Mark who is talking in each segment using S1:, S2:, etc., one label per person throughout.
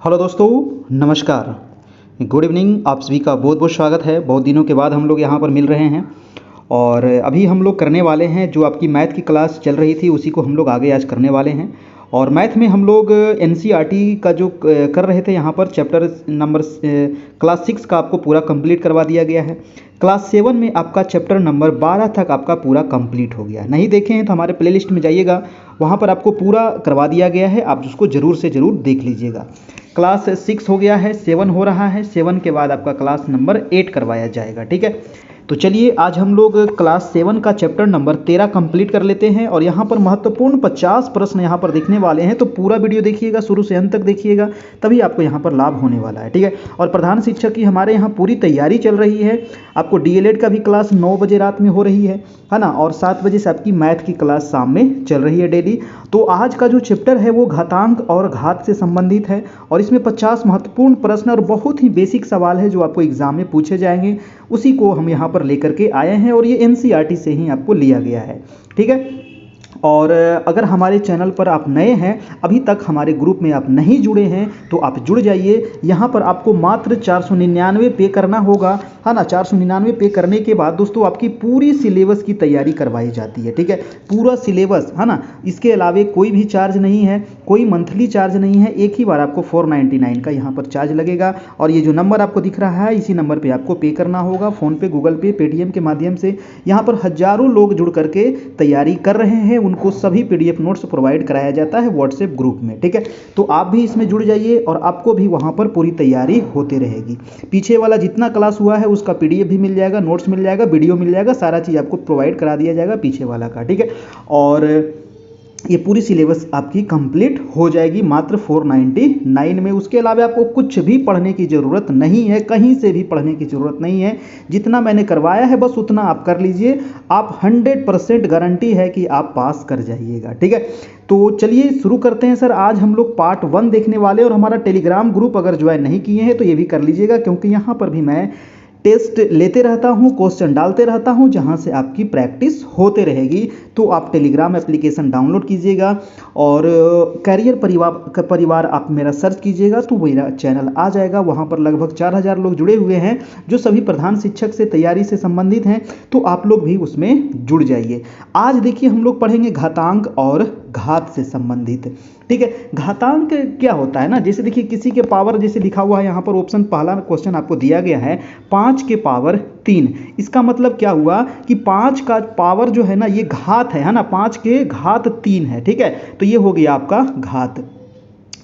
S1: Hello दोस्तों, नमस्कार, good evening. आप सभी का बहुत बहुत स्वागत है। बहुत दिनों के बाद हम लोग यहाँ पर मिल रहे हैं और अभी हम लोग करने वाले हैं जो आपकी मैथ की क्लास चल रही थी उसी को हम लोग आगे आज करने वाले हैं। और मैथ में हम लोग एनसीईआरटी का जो कर रहे थे यहाँ पर चैप्टर नंबर क्लास 6 का आपको पूरा कंप्लीट करवा दिया गया है। क्लास 7 में आपका चैप्टर नंबर 12 तक आपका पूरा कंप्लीट हो गया। नहीं देखे हैं तो हमारे प्लेलिस्ट में जाइएगा, वहाँ पर आपको पूरा करवा दिया गया है। आप उसको ज़रूर से ज़रूर देख लीजिएगा। क्लास 6 हो गया है, 7 हो रहा है, 7 के बाद आपका क्लास नंबर 8 करवाया जाएगा। ठीक है, तो चलिए आज हम लोग क्लास 7 का चैप्टर नंबर 13 कंप्लीट कर लेते हैं। और यहाँ पर महत्वपूर्ण 50 प्रश्न यहाँ पर देखने वाले हैं, तो पूरा वीडियो देखिएगा, शुरू से अंत तक देखिएगा, तभी आपको यहाँ पर लाभ होने वाला है। ठीक है, और प्रधान शिक्षक की हमारे यहाँ पूरी तैयारी चल रही है। आपको डीएलएड का भी क्लास 9 बजे रात में हो रही है ना, और 7 बजे से आपकी मैथ की क्लास शाम में चल रही है डेली। तो आज का जो चैप्टर है वो घातांक और घात से संबंधित है और इसमें 50 महत्वपूर्ण प्रश्न और बहुत ही बेसिक सवाल है जो आपको एग्जाम में पूछे जाएंगे, उसी को हम यहाँ पर लेकर के आए हैं और ये एनसीईआरटी से ही आपको लिया गया है। ठीक है, और अगर हमारे चैनल पर आप नए हैं, अभी तक हमारे ग्रुप में आप नहीं जुड़े हैं तो आप जुड़ जाइए। यहाँ पर आपको मात्र 499 पे करना होगा, है ना। 499 पे करने के बाद दोस्तों आपकी पूरी सिलेबस की तैयारी करवाई जाती है। ठीक है, पूरा सिलेबस, है ना। इसके अलावे कोई भी चार्ज नहीं है, कोई मंथली चार्ज नहीं है। एक ही बार आपको 499 का यहाँ पर चार्ज लगेगा और ये जो नंबर आपको दिख रहा है इसी नंबर पर आपको पे करना होगा, फ़ोनपे, गूगल पे, पेटीएम के माध्यम से। यहाँ पर हज़ारों लोग जुड़ करके तैयारी कर रहे हैं, उनको सभी पीडीएफ नोट्स प्रोवाइड कराया जाता है व्हाट्सएप ग्रुप में। ठीक है, तो आप भी इसमें जुड़ जाइए और आपको भी वहां पर पूरी तैयारी होती रहेगी। पीछे वाला जितना क्लास हुआ है उसका पीडीएफ भी मिल जाएगा, नोट्स मिल जाएगा, वीडियो मिल जाएगा, सारा चीज़ आपको प्रोवाइड करा दिया जाएगा पीछे वाला का। ठीक है, और ये पूरी सिलेबस आपकी कंप्लीट हो जाएगी मात्र 499 में। उसके अलावा आपको कुछ भी पढ़ने की ज़रूरत नहीं है, कहीं से भी पढ़ने की ज़रूरत नहीं है। जितना मैंने करवाया है बस उतना आप कर लीजिए, आप 100% गारंटी है कि आप पास कर जाइएगा। ठीक है, तो चलिए शुरू करते हैं। सर आज हम लोग पार्ट 1 देखने वाले, और हमारा टेलीग्राम ग्रुप अगर ज्वाइन नहीं किए हैं तो ये भी कर लीजिएगा, क्योंकि यहाँ पर भी मैं टेस्ट लेते रहता हूँ, क्वेश्चन डालते रहता हूँ, जहाँ से आपकी प्रैक्टिस होते रहेगी। तो आप टेलीग्राम एप्लीकेशन डाउनलोड कीजिएगा और कैरियर परिवार आप मेरा सर्च कीजिएगा तो मेरा चैनल आ जाएगा। वहाँ पर लगभग 4000 लोग जुड़े हुए हैं जो सभी प्रधान शिक्षक से तैयारी से संबंधित हैं, तो आप लोग भी उसमें जुड़ जाइए। आज देखिए हम लोग पढ़ेंगे घातांक और घात से संबंधित। ठीक है, घातांक क्या होता है ना, जैसे देखिए किसी के पावर, जैसे लिखा हुआ है यहाँ पर ऑप्शन, पहला क्वेश्चन आपको दिया गया है 5 के पावर 3। इसका मतलब क्या हुआ कि 5 का पावर जो है ना ये घात है ना, 5 के घात 3 है। ठीक है, तो ये हो गया आपका घात।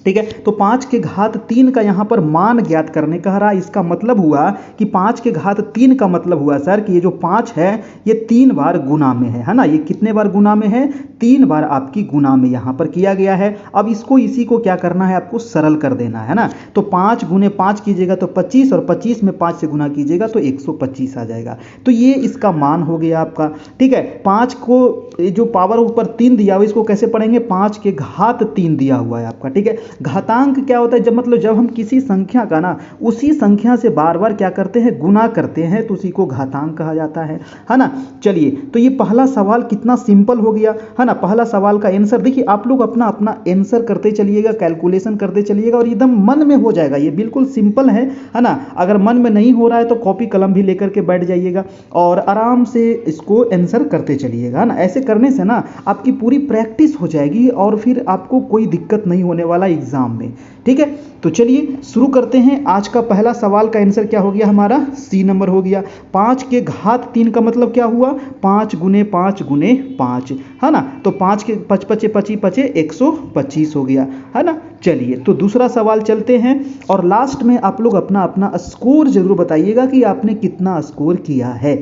S1: ठीक है, तो 5 के घात 3 का यहाँ पर मान ज्ञात करने कह रहा है। इसका मतलब हुआ कि 5 के घात 3 का मतलब हुआ सर कि ये जो 5 है ये 3 बार गुना में है ना। ये कितने बार गुना में है? 3 बार आपकी गुना में यहाँ पर किया गया है। अब इसको इसी को क्या करना है, आपको सरल कर देना है ना। तो 5 गुने 5 कीजिएगा तो 25, और 25 में 5 से गुना कीजिएगा तो 125 आ जाएगा। तो ये इसका मान हो गया आपका। ठीक है, 5 को जो पावर ऊपर 3 दिया हुआ इसको कैसे पढ़ेंगे, 5 के घात 3 दिया हुआ है आपका। ठीक है, घातांक क्या होता है, जब हम किसी संख्या का ना उसी संख्या से बार बार क्या करते हैं, गुना करते हैं, तो उसी को घातांक कहा जाता है ना। चलिए, तो ये पहला सवाल कितना सिंपल हो गया है ना। पहला सवाल का आंसर देखिए, आप लोग अपना अपना आंसर करते चलिएगा, कैलकुलेशन करते चलिएगा और एकदम मन में हो जाएगा। ये बिल्कुल सिंपल है ना। अगर मन में नहीं हो रहा है तो कॉपी कलम भी लेकर के बैठ जाइएगा और आराम से इसको आंसर करते चलिएगा ना। ऐसे करने से ना आपकी पूरी प्रैक्टिस हो जाएगी और फिर आपको कोई दिक्कत नहीं होने वाला एग्जाम में। ठीक है, तो चलिए शुरू करते हैं। आज का पहला सवाल का आंसर क्या हो गया हमारा, सी नंबर हो गया। 5 के घात 3 का मतलब क्या हुआ, 5 गुने 5 गुने 5, है ना। तो 5 के 5 पचे 25 पचे 125 हो गया, है ना। चलिए, तो दूसरा सवाल चलते हैं और लास्ट में आप लोग अपना अपना स्कोर जरूर बताइएगा कि आपने कितना स्कोर किया है।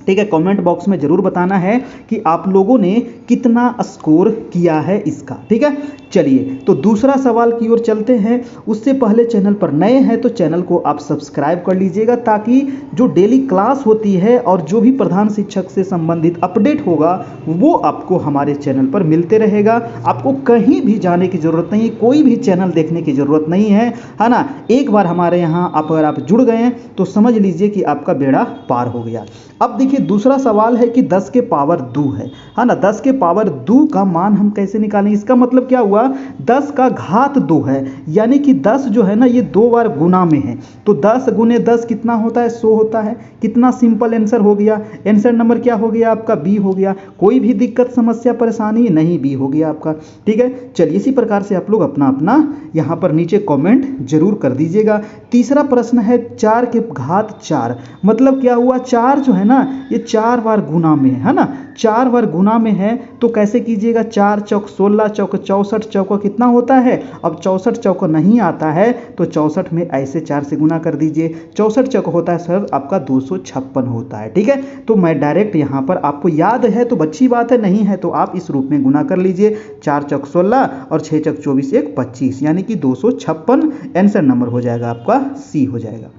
S1: ठीक है, कमेंट बॉक्स में जरूर बताना है कि आप लोगों ने कितना स्कोर किया है इसका। ठीक है, चलिए तो दूसरा सवाल की ओर चलते हैं। उससे पहले चैनल पर नए हैं तो चैनल को आप सब्सक्राइब कर लीजिएगा, ताकि जो डेली क्लास होती है और जो भी प्रधान शिक्षक से संबंधित अपडेट होगा वो आपको हमारे चैनल पर मिलते रहेगा। आपको कहीं भी जाने की ज़रूरत नहीं है, कोई भी चैनल देखने की ज़रूरत नहीं है ना। एक बार हमारे यहाँ अगर आप जुड़ गए तो समझ लीजिए कि आपका बेड़ा पार हो गया। अब देखिए देखिए दूसरा सवाल है कि 10 के पावर 2 है ना। 10 के पावर 2 का मान हम कैसे निकालेंगे? इसका मतलब क्या हुआ, 10 का घात 2 है, यानी कि 10 जो है ना ये 2 बार गुना में है, तो 10 गुने 10 कितना होता है? 100 होता है। कितना सिंपल आंसर हो गया। आंसर नंबर क्या हो गया आपका? बी हो गया। कोई भी दिक्कत समस्या परेशानी नहीं, बी हो गया आपका। ठीक है, चलिए इसी प्रकार से आप लोग अपना अपना यहाँ पर नीचे कमेंट जरूर कर दीजिएगा। तीसरा प्रश्न है 4 के घात 4, मतलब क्या हुआ, 4 जो है ना ये 4 बार गुना में है ना, 4 बार गुना में है, तो कैसे कीजिएगा? 4 चौक 16 चौक 64 चौका कितना होता है? अब 64 चौका नहीं आता है तो 64 में ऐसे 4 से गुना कर दीजिए। 64 चौका होता है सर आपका 256 होता है। ठीक है, तो मैं डायरेक्ट यहाँ पर, आपको याद है तो अच्छी बात है, नहीं है तो आप इस रूप में गुना कर लीजिए। 4 चौक 16 और 6 चौक 24 1 25, यानी कि 256 आंसर नंबर हो जाएगा आपका, सी हो जाएगा।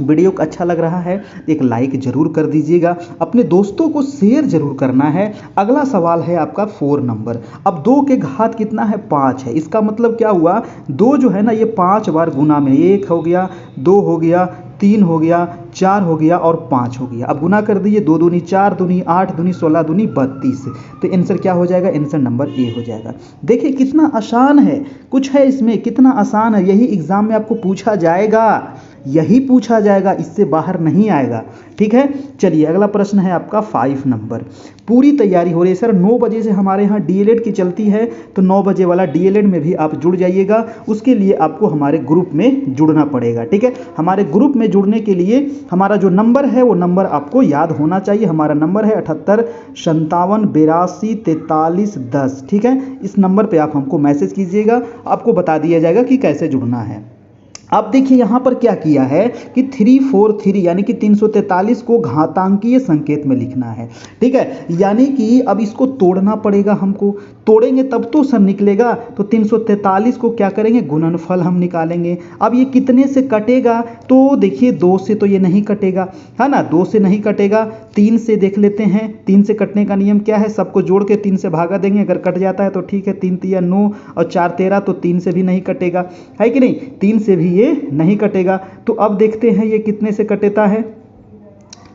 S1: वीडियो को अच्छा लग रहा है एक लाइक जरूर कर दीजिएगा, अपने दोस्तों को शेयर जरूर करना है। अगला सवाल है आपका 4 नंबर। अब 2 के घात कितना है? 5 है। इसका मतलब क्या हुआ, 2 जो है ना ये 5 बार गुना में, 1 हो गया, 2 हो गया, 3 हो गया, 4 हो गया और 5 हो गया। अब गुना कर दीजिए, 2 दूनी 4 दूनी 8 दूनी 16 दूनी 32, तो आंसर क्या हो जाएगा? आंसर नंबर ए हो जाएगा। देखिए कितना आसान है, कुछ है इसमें, कितना आसान है, यही एग्जाम में आपको पूछा जाएगा, यही पूछा जाएगा, इससे बाहर नहीं आएगा। ठीक है, चलिए अगला प्रश्न है आपका 5 नंबर। पूरी तैयारी हो रही है सर, 9 बजे से हमारे यहाँ डीएलएड की चलती है, तो 9 बजे वाला डीएलएड में भी आप जुड़ जाइएगा। उसके लिए आपको हमारे ग्रुप में जुड़ना पड़ेगा। ठीक है, हमारे ग्रुप में जुड़ने के लिए हमारा जो नंबर है वो नंबर आपको याद होना चाहिए। हमारा नंबर है 78 57 82 43 10। ठीक है, इस नंबर पर आप हमको मैसेज कीजिएगा, आपको बता दिया जाएगा कि कैसे जुड़ना है। अब देखिए यहाँ पर क्या किया है कि 343 यानी कि 343 को घातांकीय संकेत में लिखना है। ठीक है, यानी कि अब इसको तोड़ना पड़ेगा हमको, तोड़ेंगे तब तो सर निकलेगा। तो 343 को क्या करेंगे? गुणनफल हम निकालेंगे। अब ये कितने से कटेगा? तो देखिए 2 से तो ये नहीं कटेगा, है ना, 2 से नहीं कटेगा, 3 से देख लेते हैं। 3 से कटने का नियम क्या है? सबको जोड़ के 3 से भागा देंगे, अगर कट जाता है तो ठीक है, 3 3 9 और 4 13, तो 3 से भी नहीं कटेगा, है कि नहीं? 3 से भी ये नहीं कटेगा। तो अब देखते हैं ये कितने से कटता है।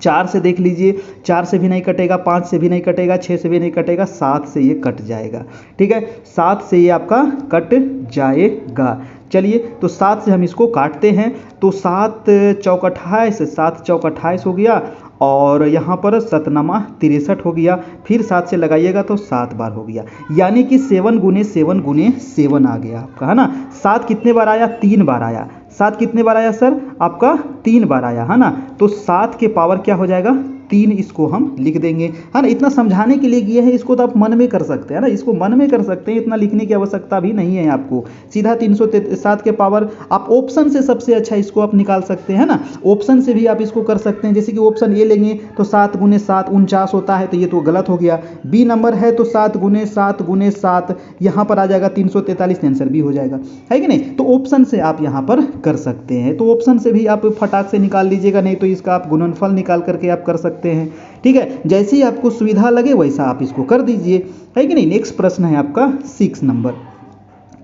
S1: 4 से देख लीजिए, 4 से भी नहीं कटेगा, 5 से भी नहीं कटेगा, 6 से भी नहीं कटेगा, 7 से ये कट जाएगा। ठीक है, 7 से ये आपका कट जाएगा। चलिए तो 7 से हम इसको काटते हैं, तो 7 चौक 28, 7 चौक 28 हो गया, और यहाँ पर 7 नमा 63 हो गया, फिर 7 से लगाइएगा तो 7 बार हो गया, यानी कि 7 गुने 7 गुने 7 आ गया आपका, है ना। 7 कितने बार आया? 3 बार आया। 7 कितने बार आया सर? आपका 3 बार आया, है ना। तो 7 के पावर क्या हो जाएगा? 3, इसको हम लिख देंगे, है ना। इतना समझाने के लिए किया है, इसको तो आप मन में कर सकते हैं ना, इसको मन में कर सकते हैं, इतना लिखने की आवश्यकता भी नहीं है आपको। सीधा 307 के पावर आप ऑप्शन से सबसे अच्छा इसको आप निकाल सकते हैं ना, ऑप्शन से भी आप इसको कर सकते हैं। जैसे कि ऑप्शन ए लेंगे तो 7 गुने 7 49 होता है, तो ये तो गलत हो गया। बी नंबर है तो 7 गुने 7 गुने 7, यहाँ पर आ जाएगा 343, आंसर भी हो जाएगा, है कि नहीं। तो ऑप्शन से आप यहाँ पर कर सकते हैं, तो ऑप्शन से भी आप फटाक से निकाल लीजिएगा, नहीं तो इसका आप गुणनफल निकाल करके आप कर सकते हैं। ठीक है, जैसे ही आपको सुविधा लगे वैसा आप इसको कर दीजिए, है कि नहीं। नेक्स्ट प्रश्न है आपका 6 नंबर।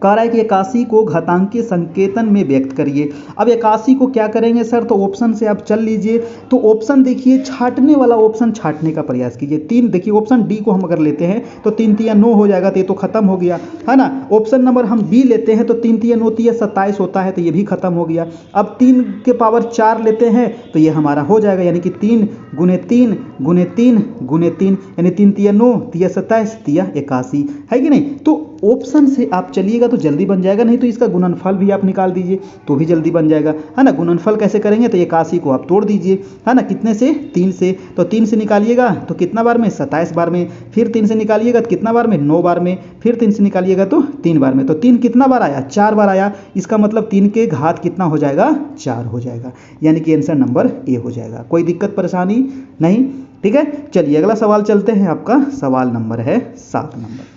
S1: कह रहा है कि 81 को घातांकीय संकेतन में व्यक्त करिए। अब 81 को क्या करेंगे सर? तो ऑप्शन से आप चल लीजिए, तो ऑप्शन देखिए, छाटने वाला ऑप्शन छाटने का प्रयास कीजिए। 3 देखिए, ऑप्शन डी को हम अगर लेते हैं तो 3 3 9 हो जाएगा, तो ये तो खत्म हो गया, है ना। ऑप्शन नंबर हम बी लेते हैं तो 3 3 9 3 27 होता है, तो ये भी खत्म हो गया। अब 3 के पावर 4 लेते हैं तो ये हमारा हो जाएगा, यानी कि 3 गुने 3 गुने 3 गुने 3, यानी 3 3 9 3 27 3 81, है कि नहीं। तो ऑप्शन से आप चलिएगा तो जल्दी बन जाएगा, नहीं तो इसका गुणनफल भी आप निकाल दीजिए तो भी जल्दी बन जाएगा, है ना। गुणनफल कैसे करेंगे? तो 81 को आप तोड़ दीजिए, है ना, कितने से? 3 से, तो 3 से निकालिएगा तो कितना बार में? 27 बार में, फिर 3 से निकालिएगा तो कितना बार में? 9 बार में, फिर 3 से निकालिएगा तो 3 बार में, तो 3 कितना बार आया? 4 बार आया। इसका मतलब 3 के घात कितना हो जाएगा? 4 हो जाएगा, यानी कि आंसर नंबर ए हो जाएगा। कोई दिक्कत परेशानी नहीं, ठीक है। चलिए अगला सवाल चलते हैं, आपका सवाल नंबर है 7 नंबर।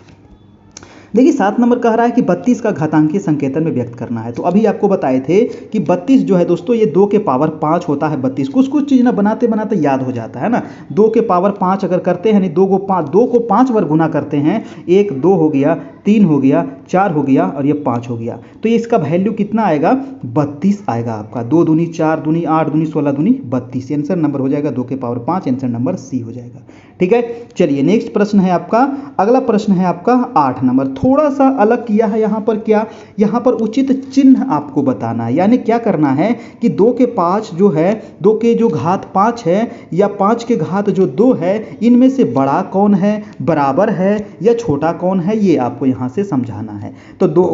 S1: देखिए 7 नंबर कह रहा है कि 32 का घातांकीय संकेतन में व्यक्त करना है। तो अभी आपको बताए थे कि 32 जो है दोस्तों ये 2 के पावर 5 होता है। 32 कुछ चीज़ ना बनाते बनाते याद हो जाता है ना। 2 के पावर 5 अगर करते हैं, नहीं 2 को 5 बार गुना करते हैं, 1 2 हो गया, 3 हो गया, 4 हो गया और ये 5 हो गया, तो ये इसका वैल्यू कितना आएगा? 32 आएगा आपका। 2 दूनी 4 दूनी 8 दूनी 16 दूनी 32। आंसर नंबर हो जाएगा 2 के पावर 5। आंसर नंबर सी हो जाएगा। ठीक है, चलिए नेक्स्ट प्रश्न है आपका। अगला प्रश्न है आपका 8 नंबर। थोड़ा सा अलग किया है यहाँ पर। क्या? यहाँ पर उचित चिन्ह आपको बताना है, यानी क्या करना है कि 2 के 5 जो है, 2 के जो घात 5 है या 5 के घात जो 2 है, इनमें से बड़ा कौन है, बराबर है या छोटा कौन है, ये आपको यहाँ से समझाना है। तो 2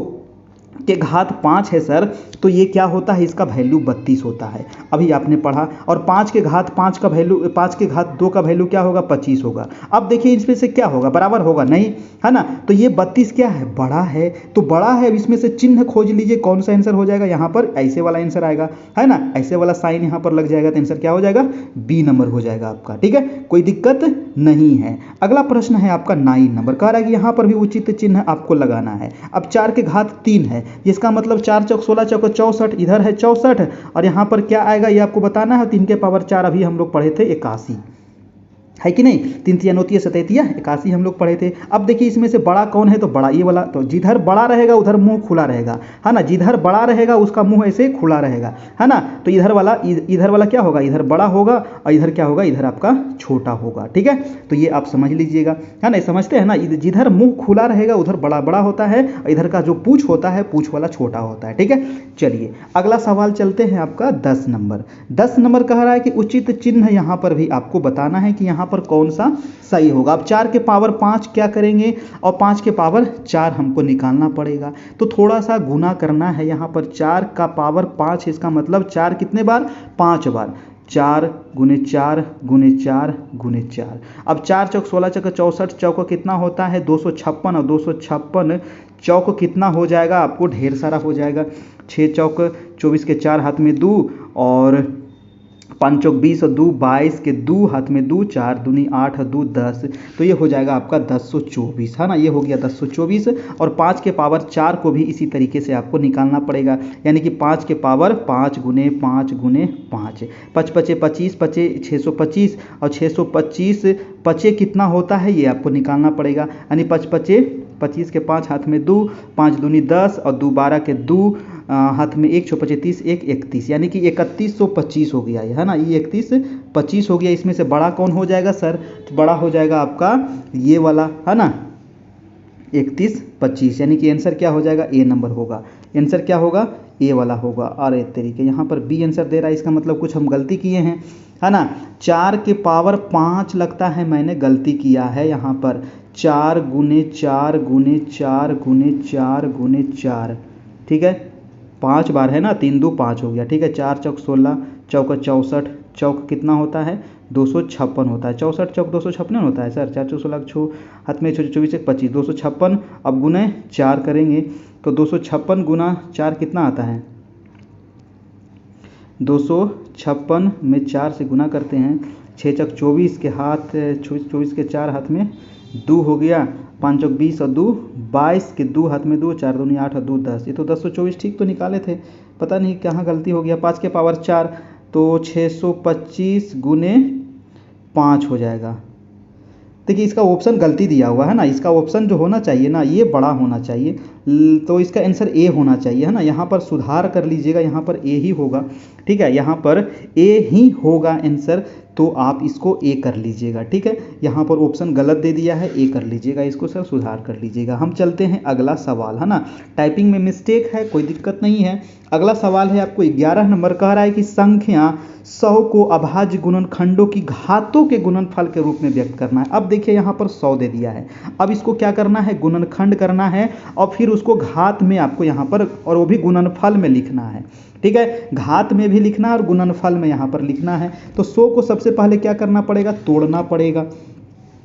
S1: के घात 5 है सर, तो ये क्या होता है? इसका वैल्यू 32 होता है, अभी आपने पढ़ा। और 5 के घात 5 का वैल्यू, 5 के घात 2 का वैल्यू क्या होगा? 25 होगा। अब देखिए इसमें से क्या होगा? बराबर होगा नहीं, है ना। तो ये 32 क्या है? बड़ा है। तो बड़ा है, इसमें से चिन्ह खोज लीजिए, कौन सा आंसर हो जाएगा? यहाँ पर ऐसे वाला आंसर आएगा, है ना, ऐसे वाला साइन यहाँ पर लग जाएगा, तो आंसर क्या हो जाएगा? बी नंबर हो जाएगा आपका। ठीक है, कोई दिक्कत नहीं है। अगला प्रश्न है आपका 9 नंबर। कह रहा है कि यहाँ पर भी उचित चिन्ह आपको लगाना है। अब 4 के घात 3 है, जिसका मतलब 4 चौक 16 चौक 64, इधर है 64 और यहाँ पर क्या आएगा ये आपको बताना है। 3 के पावर 4 अभी हम लोग पढ़े थे 81, है कि नहीं। 3 तिया 9 तिया 87 81 हम लोग पढ़े थे। अब देखिए इसमें से बड़ा कौन है? तो बड़ा ये वाला। तो जिधर बड़ा रहेगा उधर मुंह खुला रहेगा, है ना। जिधर बड़ा रहेगा उसका मुंह ऐसे खुला रहेगा, है ना। तो इधर वाला क्या होगा? इधर बड़ा होगा और इधर क्या होगा? इधर आपका छोटा होगा। ठीक है, तो ये आप समझ लीजिएगा, है ना। समझते हैं ना, जिधर मुंह खुला रहेगा उधर बड़ा बड़ा होता है, इधर का जो पूछ होता है, पूछ वाला छोटा होता है। ठीक है, चलिए अगला सवाल चलते हैं आपका 10 नंबर। 10 नंबर कह रहा है कि उचित चिन्ह यहाँ पर भी आपको बताना है कि यहाँ पर कौन सा सही होगा। अब 4 के पावर 5 क्या करेंगे? और 5 के पावर 4 हमको निकालना पड़ेगा, तो थोड़ा सा गुना करना है। यहाँ पर 4 का पावर 5, इसका मतलब 4 कितने बार? 5 बार। 4 गुने 4 गुने 4 गुने 4। अब 4 चौक 16 चौक 64, चौक कितना होता है? 256 और 256 चौक कितना हो जाएगा? आपको ढेर सारा हो जाएगा। 6 चौक 24 के 4 हाथ में 2 और 5 चौक 20 और 2 22 के 2 हाथ में 2, 4 दूनी 8 और 2 10, तो ये हो जाएगा आपका 1024, है ना। ये हो गया 1024। और 5 के पावर 4 को भी इसी तरीके से आपको निकालना पड़ेगा, यानी कि 5 के पावर 5 गुने 5 गुने 5। 5 पचे 25, पचे 625 और 625 पचे कितना होता है ये आपको निकालना पड़ेगा, यानी 5 पचे 25 के 5 हाथ में 2, 5 दूनी 10 और 2 12 के 2 हाथ में 1 6 25 1 31, यानी कि 3125 हो गया, है ना। ये 3125 हो गया। इसमें से बड़ा कौन हो जाएगा सर? बड़ा हो जाएगा आपका ये वाला, है ना, 3125, यानी कि आंसर क्या हो जाएगा? ए नंबर होगा। आंसर क्या होगा? ए वाला होगा। और एक तरीके यहाँ पर बी आंसर दे रहा है, इसका मतलब कुछ हम गलती किए हैं, है ना। 4 के पावर 5 लगता है मैंने गलती किया है यहाँ पर। 4 गुने 4 गुने 4 गुने 4 गुने 4, ठीक है, 5 बार है ना, 3 2 5 हो गया। ठीक है, 4 चौक 16 चौक 64, चौक कितना होता है? 256 होता है। 64 चौक 256 होता है सर। 4 चौक 16 छो हाथ में 24 1 25, 256। अब गुने 4 करेंगे तो 256 गुना 4 कितना आता है? 256 में 4 से गुना करते हैं, 6 चौक 24 के हाथ 24 के 4 हाथ में 2 हो गया, 5 चौक 20 और 2 22 के 2 हाथ में 2, 4 दूनी 8 और 2 10। ये तो 1024 ठीक तो निकाले थे, पता नहीं कहाँ गलती हो गया। 5 के पावर 4 तो 625 गुने 5 हो जाएगा। देखिए इसका ऑप्शन गलती दिया हुआ है ना, इसका ऑप्शन जो होना चाहिए ना ये बड़ा होना चाहिए, तो इसका आंसर ए होना चाहिए, है ना। यहाँ पर सुधार कर लीजिएगा, यहाँ पर ए ही होगा। ठीक है, यहाँ पर ए ही होगा आंसर, तो आप इसको ए कर लीजिएगा। ठीक है, यहाँ पर ऑप्शन गलत दे दिया है, ए कर लीजिएगा, इसको सर सुधार कर लीजिएगा। हम चलते हैं अगला सवाल, है ना। टाइपिंग में मिस्टेक है, कोई दिक्कत नहीं है। अगला सवाल है आपको 11 नंबर, कह रहा है कि संख्या 100 को अभाज्य गुणनखंडों की घातों के गुणनफल के रूप में व्यक्त करना है। अब देखिए यहाँ पर 100 दे दिया है, अब इसको क्या करना है? गुणनखंड करना है और फिर उसको घात में आपको यहाँ पर, और वो भी गुणनफल में लिखना है। ठीक है, घात में भी लिखना है और गुणनफल में यहाँ पर लिखना है। तो 100 को सबसे पहले क्या करना पड़ेगा? तोड़ना पड़ेगा।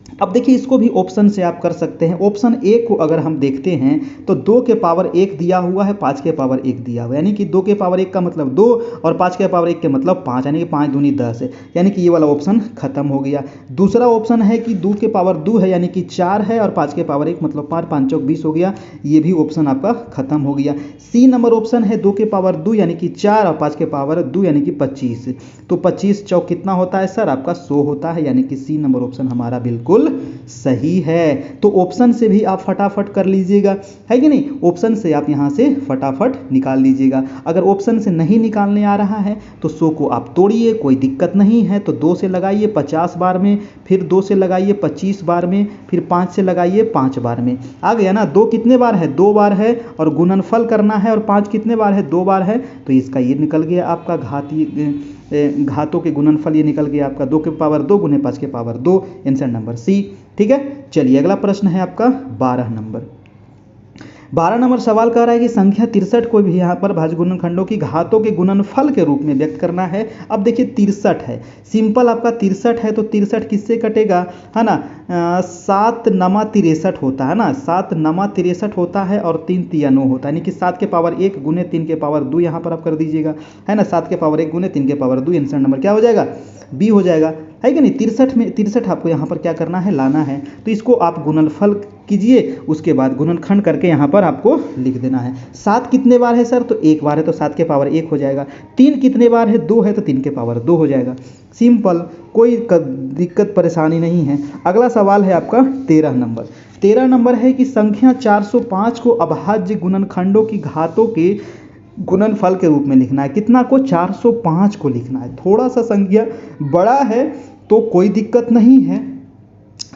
S1: अब देखिए इसको भी ऑप्शन से आप कर सकते हैं। ऑप्शन ए को अगर हम देखते हैं तो 2 के पावर 1 दिया हुआ है, 5 के पावर 1 दिया हुआ है, यानी कि 2 के पावर 1 का मतलब 2 और 5 के पावर 1 के मतलब 5, यानी कि 5 दूनी 10 है, यानी कि ये वाला ऑप्शन खत्म हो गया। दूसरा ऑप्शन है कि 2 के पावर 2 है यानी कि 4 है और 5 के पावर 1 मतलब 5, 5 चौक 20 हो गया, ये भी ऑप्शन आपका खत्म हो गया। सी नंबर ऑप्शन है 2 के पावर 2 यानी कि 4 और 5 के पावर 2 यानी कि 25, तो 25 चौक कितना होता है सर आपका 100 होता है, यानी कि सी नंबर ऑप्शन हमारा बिल्कुल सही है। तो ऑप्शन से भी आप फटाफट कर लीजिएगा, है कि नहीं, ऑप्शन से आप यहाँ से फटाफट निकाल लीजिएगा। अगर ऑप्शन से नहीं निकालने आ रहा है तो 100 को आप तोड़िए, कोई दिक्कत नहीं है, तो 2 से लगाइए 50 बार में, फिर 2 से लगाइए 25 बार में, फिर 5 से लगाइए 5 बार में। आ गया ना। 2 कितने बार है 2 बार है, और गुणनफल करना है, और 5 कितने बार है 2 बार है, तो इसका ये निकल गया आपका घातों के गुणनफल, ये निकल गया आपका 2 के पावर 2 गुने 5 के पावर 2, आंसर नंबर सी। ठीक है, चलिए अगला प्रश्न है आपका 12 नंबर। 12 नंबर सवाल कह रहा है कि संख्या 63 को भी यहाँ पर भाज्य गुणनखंडों की घातों के गुणनफल के रूप में व्यक्त करना है। अब देखिए 63 है, सिंपल आपका 63 है, तो 63 किससे कटेगा, है ना, 7 नमा 63 होता है ना, 7 नमा 63 होता है और 3 तिया 9 होता है, यानी कि 7 के पावर 1 गुने 3 के पावर 2 यहाँ पर आप कर दीजिएगा, है ना, 7 के पावर 1 गुने 3 के पावर 2, आंसर नंबर क्या हो जाएगा, बी हो जाएगा, है कि नहीं। 63 में 63 आपको यहाँ पर क्या करना है, लाना है, तो इसको आप गुणनफल कीजिए, उसके बाद गुणनखंड करके यहाँ पर आपको लिख देना है। 7 कितने बार है सर, तो 1 बार है, तो 7 के पावर 1 हो जाएगा। 3 कितने बार है, 2 है, तो 3 के पावर 2 हो जाएगा। सिंपल, कोई दिक्कत परेशानी नहीं है। अगला सवाल है आपका 13 नंबर। 13 नंबर है कि संख्या 405 को अभाज्य गुणनखंडों की घातों के गुणनफल के रूप में लिखना है। कितना को, 405 को लिखना है। थोड़ा सा संख्या बड़ा है तो कोई दिक्कत नहीं है,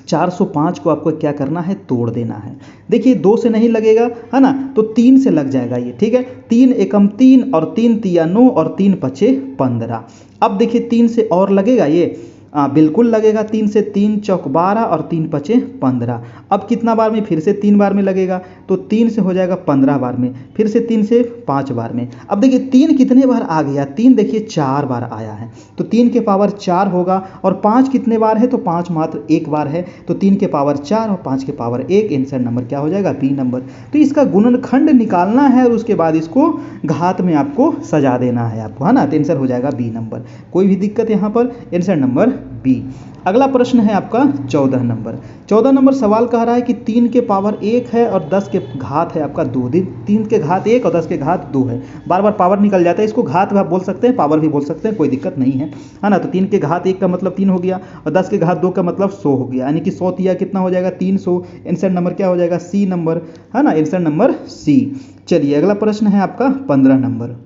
S1: 405 को आपको क्या करना है, तोड़ देना है। देखिए 2 से नहीं लगेगा, है ना, तो 3 से लग जाएगा ये, ठीक है। 3 एकम 3 और 3 तिया 9 और 3 पचे 15। अब देखिए 3 से और लगेगा ये, बिल्कुल लगेगा, 3 से 3 चौक 12 और 3 पचे 15। अब कितना बार में, फिर से 3 बार में लगेगा, तो 3 से हो जाएगा 15 बार में, फिर से 3 से 5 बार में। अब देखिए 3 कितने बार आ गया, 3 देखिए 4 बार आया है, तो 3 के पावर 4 होगा, और 5 कितने बार है, तो 5 मात्र 1 बार है, तो 3 के पावर 4 और 5 के पावर 1, आंसर नंबर क्या हो जाएगा, बी नंबर। तो इसका गुणनखंड निकालना है और उसके बाद इसको घात में आपको सजा देना है आपको, है ना, तो आंसर हो जाएगा बी नंबर। कोई भी दिक्कत यहाँ पर, आंसर नंबर बी। अगला प्रश्न है आपका 14 नंबर। 14 नंबर सवाल कह रहा है कि 3 के पावर 1 है और 10 के घात है आपका 2। 3 के घात 1 और 10 के घात 2 है, बार बार पावर निकल जाता है, इसको घात भी आप बोल सकते हैं, पावर भी बोल सकते हैं, कोई दिक्कत नहीं है, है ना। तो 3 के घात 1 का मतलब 3 हो गया, और 10 के घात 2 का मतलब 100 हो गया, यानी कि 100 तिया कितना हो जाएगा, 300, आंसर नंबर क्या हो जाएगा, सी नंबर, है ना, आंसर नंबर सी। चलिए अगला प्रश्न है आपका 15 नंबर।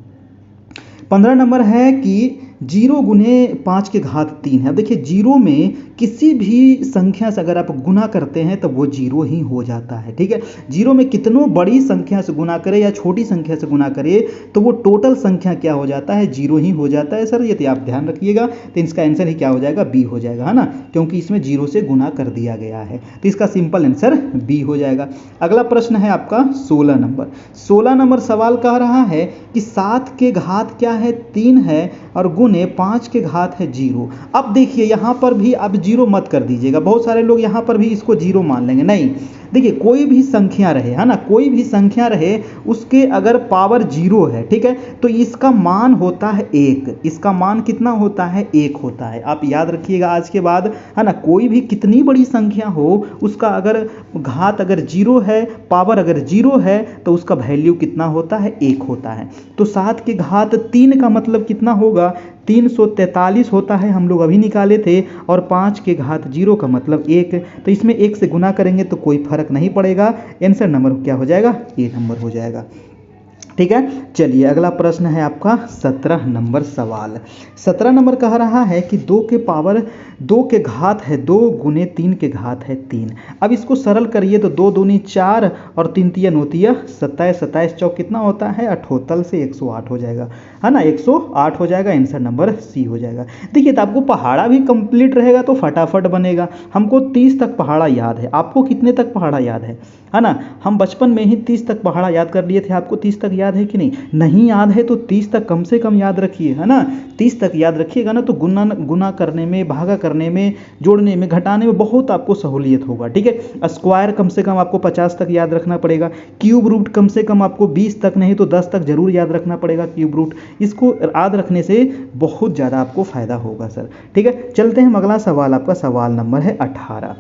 S1: 15 नंबर है कि 0 गुने 5 के घात 3 है। अब देखिए 0 में किसी भी संख्या से अगर आप गुना करते हैं तो वो 0 ही हो जाता है, ठीक है। 0 में कितनों बड़ी संख्या से गुना करे या छोटी संख्या से गुना करे तो वो टोटल संख्या क्या हो जाता है, 0 ही हो जाता है सर, ये तो आप ध्यान रखिएगा। तो इसका आंसर ही क्या हो जाएगा, बी हो जाएगा, है ना, क्योंकि इसमें 0 से गुना कर दिया गया है, तो इसका सिंपल आंसर बी हो जाएगा। अगला प्रश्न है आपका 16 नंबर। 16 नंबर सवाल कह रहा है कि 7 के घात क्या है, 3 है, और गुने 5 के घात है 0। अब देखिए यहाँ पर भी अब 0 मत कर दीजिएगा, बहुत सारे लोग यहाँ पर भी इसको 0 मान लेंगे, नहीं। देखिए कोई भी संख्या रहे, है ना, कोई भी संख्या रहे, उसके अगर पावर 0 है, ठीक है, तो इसका मान होता है 1। इसका मान कितना होता है, 1 होता है। आप याद रखिएगा आज के बाद, है ना, कोई भी कितनी बड़ी संख्या हो उसका अगर घात अगर 0 है, पावर अगर 0 है, तो उसका वैल्यू कितना होता है, 1 होता है। तो 7 के घात 3 का मतलब कितना होगा, 343 होता है, हम लोग अभी निकाले थे, और 5 के घात 0 का मतलब 1, तो इसमें 1 से गुना करेंगे तो कोई फर्क नहीं पड़ेगा, आंसर नंबर क्या हो जाएगा, ए नंबर हो जाएगा, ठीक है। चलिए अगला प्रश्न है आपका 17 नंबर सवाल। 17 नंबर कह रहा है कि 2 के पावर 2 के घात है 2 गुने 3 के घात है 3। अब इसको सरल करिए तो 2 दूनी 4 और 3 तिया 9 तिया 27, 27 चौक कितना होता है, 78 से 108 हो जाएगा, है ना, 108 हो जाएगा, आंसर नंबर सी हो जाएगा। देखिए तो आपको पहाड़ा भी कंप्लीट रहेगा तो फटाफट बनेगा। हमको 30 तक पहाड़ा याद है, आपको कितने तक पहाड़ा याद है ना, हम बचपन में ही 30 तक पहाड़ा याद कर लिए थे, आपको 30 तक याद याद है कि नहीं? नहीं याद है तो 30 तक कम से कम याद रखिए, है ना? 30 तक याद रखिएगा ना तो गुना करने में, भागा करने में, जोड़ने में, घटाने में बहुत आपको सहूलियत होगा, ठीक है? स्क्वायर कम से कम आपको 50 तक याद रखना पड़ेगा, क्यूब रूट कम से कम आपको 20 तक नहीं तो 10 तक जरूर याद रखना पड़ेगा क्यूब रूट। इसको याद रखने से बहुत ज़्यादा आपको फायदा होगा सर, ठीक है? चलते हैं अगला सवाल, आपका सवाल नंबर है 18।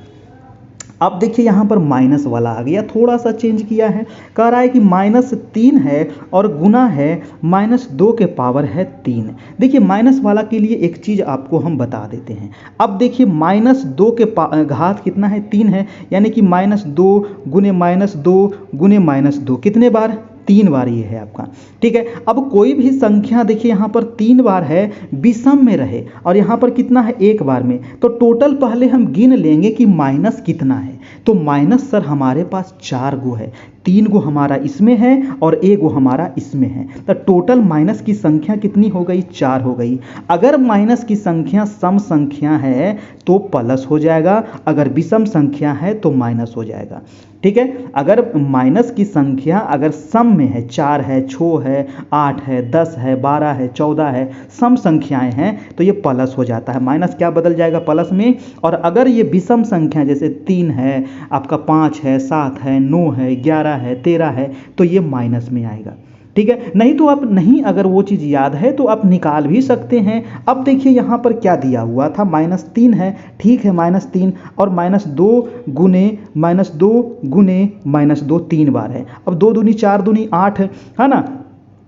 S1: अब देखिए यहाँ पर माइनस वाला आ गया, थोड़ा सा चेंज किया है। कह रहा है कि -3 है और गुना है -2 के पावर है 3। देखिए माइनस वाला के लिए एक चीज़ आपको हम बता देते हैं। अब देखिए -2 के घात कितना है? 3 है, यानी कि -2 गुने -2 गुने -2 कितने बार? 3 बार ये है आपका, ठीक है? अब कोई भी संख्या देखिए यहाँ पर 3 बार है, विषम में रहे और यहाँ पर कितना है? 1 बार में, तो टोटल पहले हम गिन लेंगे कि माइनस कितना है। तो माइनस सर हमारे पास 4 गो है, 3 गो हमारा इसमें है और 1 गो हमारा इसमें है, तो टोटल माइनस की संख्या कितनी हो गई? 4 हो गई। अगर माइनस की संख्या सम संख्या है तो प्लस हो जाएगा, अगर विषम संख्या है तो माइनस हो जाएगा, ठीक है? अगर माइनस की संख्या अगर सम में है, 4 है, 6 है, 8 है, 10 है, 12 है, 14 है, सम संख्याएं हैं तो ये प्लस हो जाता है, माइनस क्या बदल जाएगा? प्लस में। और अगर ये विषम संख्या जैसे 3 है, आपका 5 है, 7 है, 9 है, 11 है, 13 है, तो ये माइनस में आएगा, ठीक है? नहीं तो आप नहीं, अगर वो चीज़ याद है तो आप निकाल भी सकते हैं। अब देखिए यहाँ पर क्या दिया हुआ था? -3 है, ठीक है? -3 और -2 गुने -2 3 बार है। अब 2 दूनी 4 दूनी 8 है ना,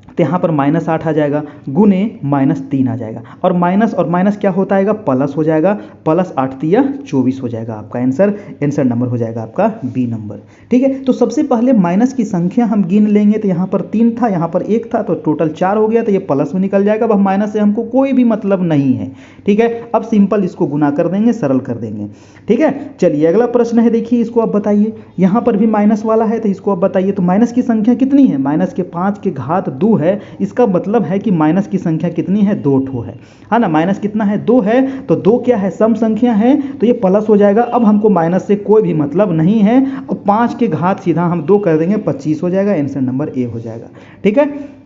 S1: तो यहाँ पर -8 आ जाएगा, गुने -3 आ जाएगा, और माइनस क्या होता है? प्लस हो जाएगा, प्लस 8 तिया 24 हो जाएगा आपका आंसर नंबर हो जाएगा आपका बी नंबर, ठीक है? तो सबसे पहले माइनस की संख्या हम गिन लेंगे, तो यहाँ पर 3 था, यहाँ पर 1 था, तो टोटल 4 हो गया, तो ये प्लस में निकल जाएगा। अब माइनस से हमको कोई भी मतलब नहीं है, ठीक है? अब सिंपल इसको गुना कर देंगे, सरल कर देंगे, ठीक है? चलिए अगला प्रश्न है, देखिए इसको आप बताइए। यहाँ पर भी माइनस वाला है, तो इसको आप बताइए। तो माइनस की संख्या कितनी है? माइनस के 5 के घात 2 है, इसका मतलब है कि माइनस की संख्या कितनी है? 2 ठो है ना? माइनस कितना है? 2 है, तो 2 क्या है? सम संख्या है, तो ये प्लस हो जाएगा। अब हमको माइनस से कोई भी मतलब नहीं है, और 5 के घात सीधा हम 2 कर देंगे, 25 हो जाएगा, आंसर नंबर ए हो जाएगा, ठीक है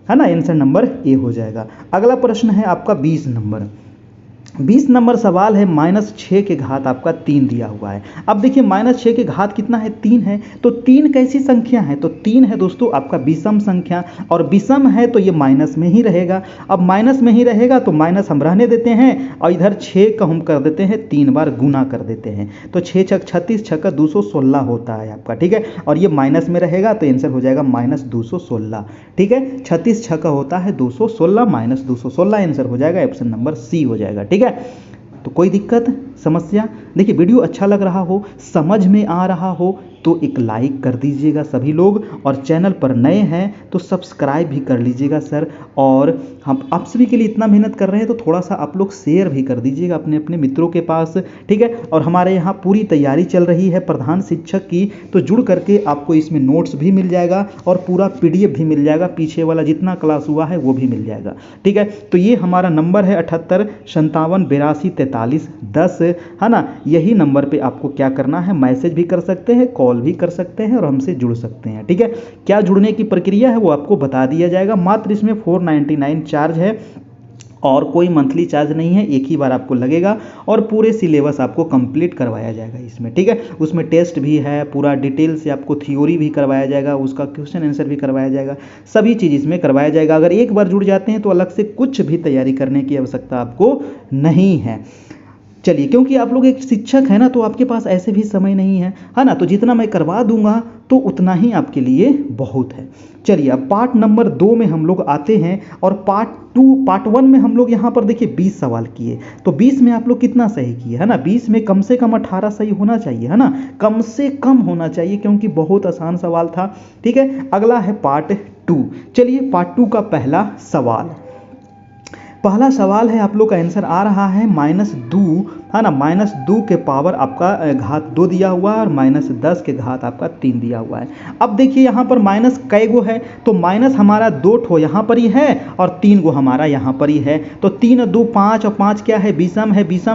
S1: ना? आंसर नंबर ए हो जाएगा। अगला प्रश्न है आपका 20 नंबर। 20 नंबर सवाल है, -6 के घात आपका 3 दिया हुआ है। अब देखिए -6 के घात कितना है? 3 है, तो 3 कैसी संख्या है? तो 3 है दोस्तों आपका विषम संख्या, और विषम है तो ये माइनस में ही रहेगा। अब माइनस में ही रहेगा तो माइनस हम रहने देते हैं, और इधर 6 का हम कर देते हैं 3 बार गुना कर देते हैं, तो 6 छक 36, 6 का 216 होता है आपका, ठीक है? और ये माइनस में रहेगा तो आंसर हो जाएगा -216, ठीक है? 36 6 का होता है 216, -216 आंसर हो जाएगा, ऑप्शन नंबर सी हो जाएगा, ठीक है? तो कोई दिक्कत समस्या? देखिए वीडियो अच्छा लग रहा हो, समझ में आ रहा हो तो एक लाइक कर दीजिएगा सभी लोग, और चैनल पर नए हैं तो सब्सक्राइब भी कर लीजिएगा सर। और हम आप सभी के लिए इतना मेहनत कर रहे हैं तो थोड़ा सा आप लोग शेयर भी कर दीजिएगा अपने अपने मित्रों के पास, ठीक है? और हमारे यहाँ पूरी तैयारी चल रही है प्रधान शिक्षक की, तो जुड़ करके आपको इसमें नोट्स भी मिल जाएगा और पूरा PDF भी मिल जाएगा, पीछे वाला जितना क्लास हुआ है वो भी मिल जाएगा, ठीक है? तो ये हमारा नंबर है 78 57 82 43 10, है ना? यही नंबर पर आपको क्या करना है? मैसेज भी कर सकते हैं, कॉल भी कर सकते हैं और हमसे जुड़ सकते हैं, ठीक है? क्या जुड़ने की प्रक्रिया है वो आपको बता दिया जाएगा। मात्र इसमें 499 चार्ज है और कोई मंथली चार्ज नहीं है, एक ही बार आपको लगेगा, और पूरे सिलेबस आपको कंप्लीट करवाया जाएगा इसमें, ठीक है? उसमें टेस्ट भी है, पूरा डिटेल से आपको थ्योरी भी करवाया जाएगा, उसका क्वेश्चन आंसर भी करवाया जाएगा, सभी चीज़ इसमें करवाया जाएगा। अगर एक बार जुड़ जाते हैं तो अलग से कुछ भी तैयारी करने की आवश्यकता आपको नहीं है। चलिए, क्योंकि आप लोग एक शिक्षक हैं ना, तो आपके पास ऐसे भी समय नहीं है, है ना? तो जितना मैं करवा दूंगा तो उतना ही आपके लिए बहुत है। चलिए अब पार्ट नंबर 2 में हम लोग आते हैं, और पार्ट 1 में हम लोग यहाँ पर देखिए 20 सवाल किए, तो 20 में आप लोग कितना सही किए, है ना? 20 में कम से कम 18 सही होना चाहिए, है ना? कम से कम होना चाहिए, क्योंकि बहुत आसान सवाल था, ठीक है? अगला है पार्ट 2। चलिए पार्ट 2 का पहला सवाल है, आप लोग का आंसर आ रहा है -2, है ना? -2 के पावर आपका घात 2 दिया हुआ है, और -10 के घात आपका 3 दिया हुआ है। अब देखिए यहाँ पर माइनस कई गो है, तो माइनस हमारा 2 ठो यहाँ पर ही है और 3 गो हमारा यहाँ पर ही है, तो 3 2 5, और 5 क्या है? विषम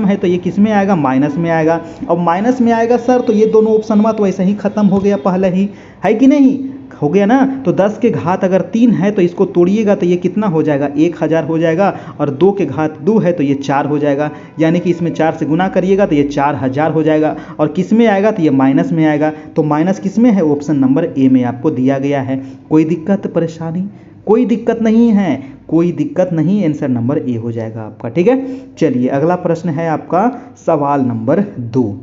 S1: है, तो ये किस में आएगा? माइनस में आएगा। अब माइनस में आएगा सर, तो ये दोनों ऑप्शन में तो ऐसे ही खत्म हो गया पहले ही, है कि नहीं? हो गया ना। तो 10 के घात अगर 3 है तो इसको तोड़िएगा तो ये कितना हो जाएगा, 1000 हो जाएगा। और 2 के घात 2 है तो ये 4 हो जाएगा, यानी कि इसमें 4 से गुना करिएगा तो ये 4000 हो जाएगा। और किस में आएगा, तो ये माइनस में आएगा। तो माइनस किस में है, ऑप्शन नंबर ए में आपको दिया गया है। कोई दिक्कत परेशानी, कोई दिक्कत नहीं है, कोई दिक्कत नहीं, आंसर नंबर ए हो जाएगा आपका। ठीक है, चलिए अगला प्रश्न है आपका सवाल नंबर 2।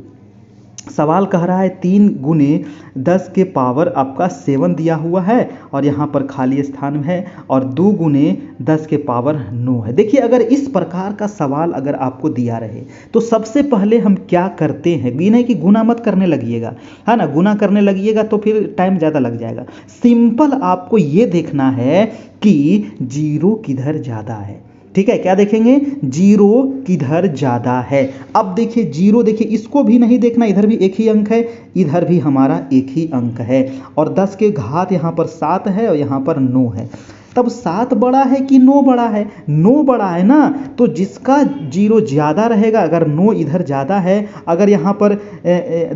S1: सवाल कह रहा है 3 गुने 10 के पावर आपका 7 दिया हुआ है और यहाँ पर खाली स्थान है, और 2 गुने 10 के पावर 9 है। देखिए अगर इस प्रकार का सवाल अगर आपको दिया रहे तो सबसे पहले हम क्या करते हैं, ये नहीं कि गुना मत करने लगिएगा, है ना, गुना करने लगिएगा तो फिर टाइम ज़्यादा लग जाएगा। सिंपल आपको ये देखना है कि जीरो किधर ज़्यादा है। ठीक है, क्या देखेंगे, जीरो किधर ज़्यादा है। अब देखिए जीरो, देखिए इसको भी नहीं देखना, इधर भी एक ही अंक है, इधर भी हमारा एक ही अंक है, और 10 के घात यहाँ पर 7 है और यहाँ पर 9 है। तब 7 बड़ा है कि 9 बड़ा है, 9 बड़ा है ना। तो जिसका जीरो ज़्यादा रहेगा, अगर 9 इधर ज़्यादा है, अगर यहाँ पर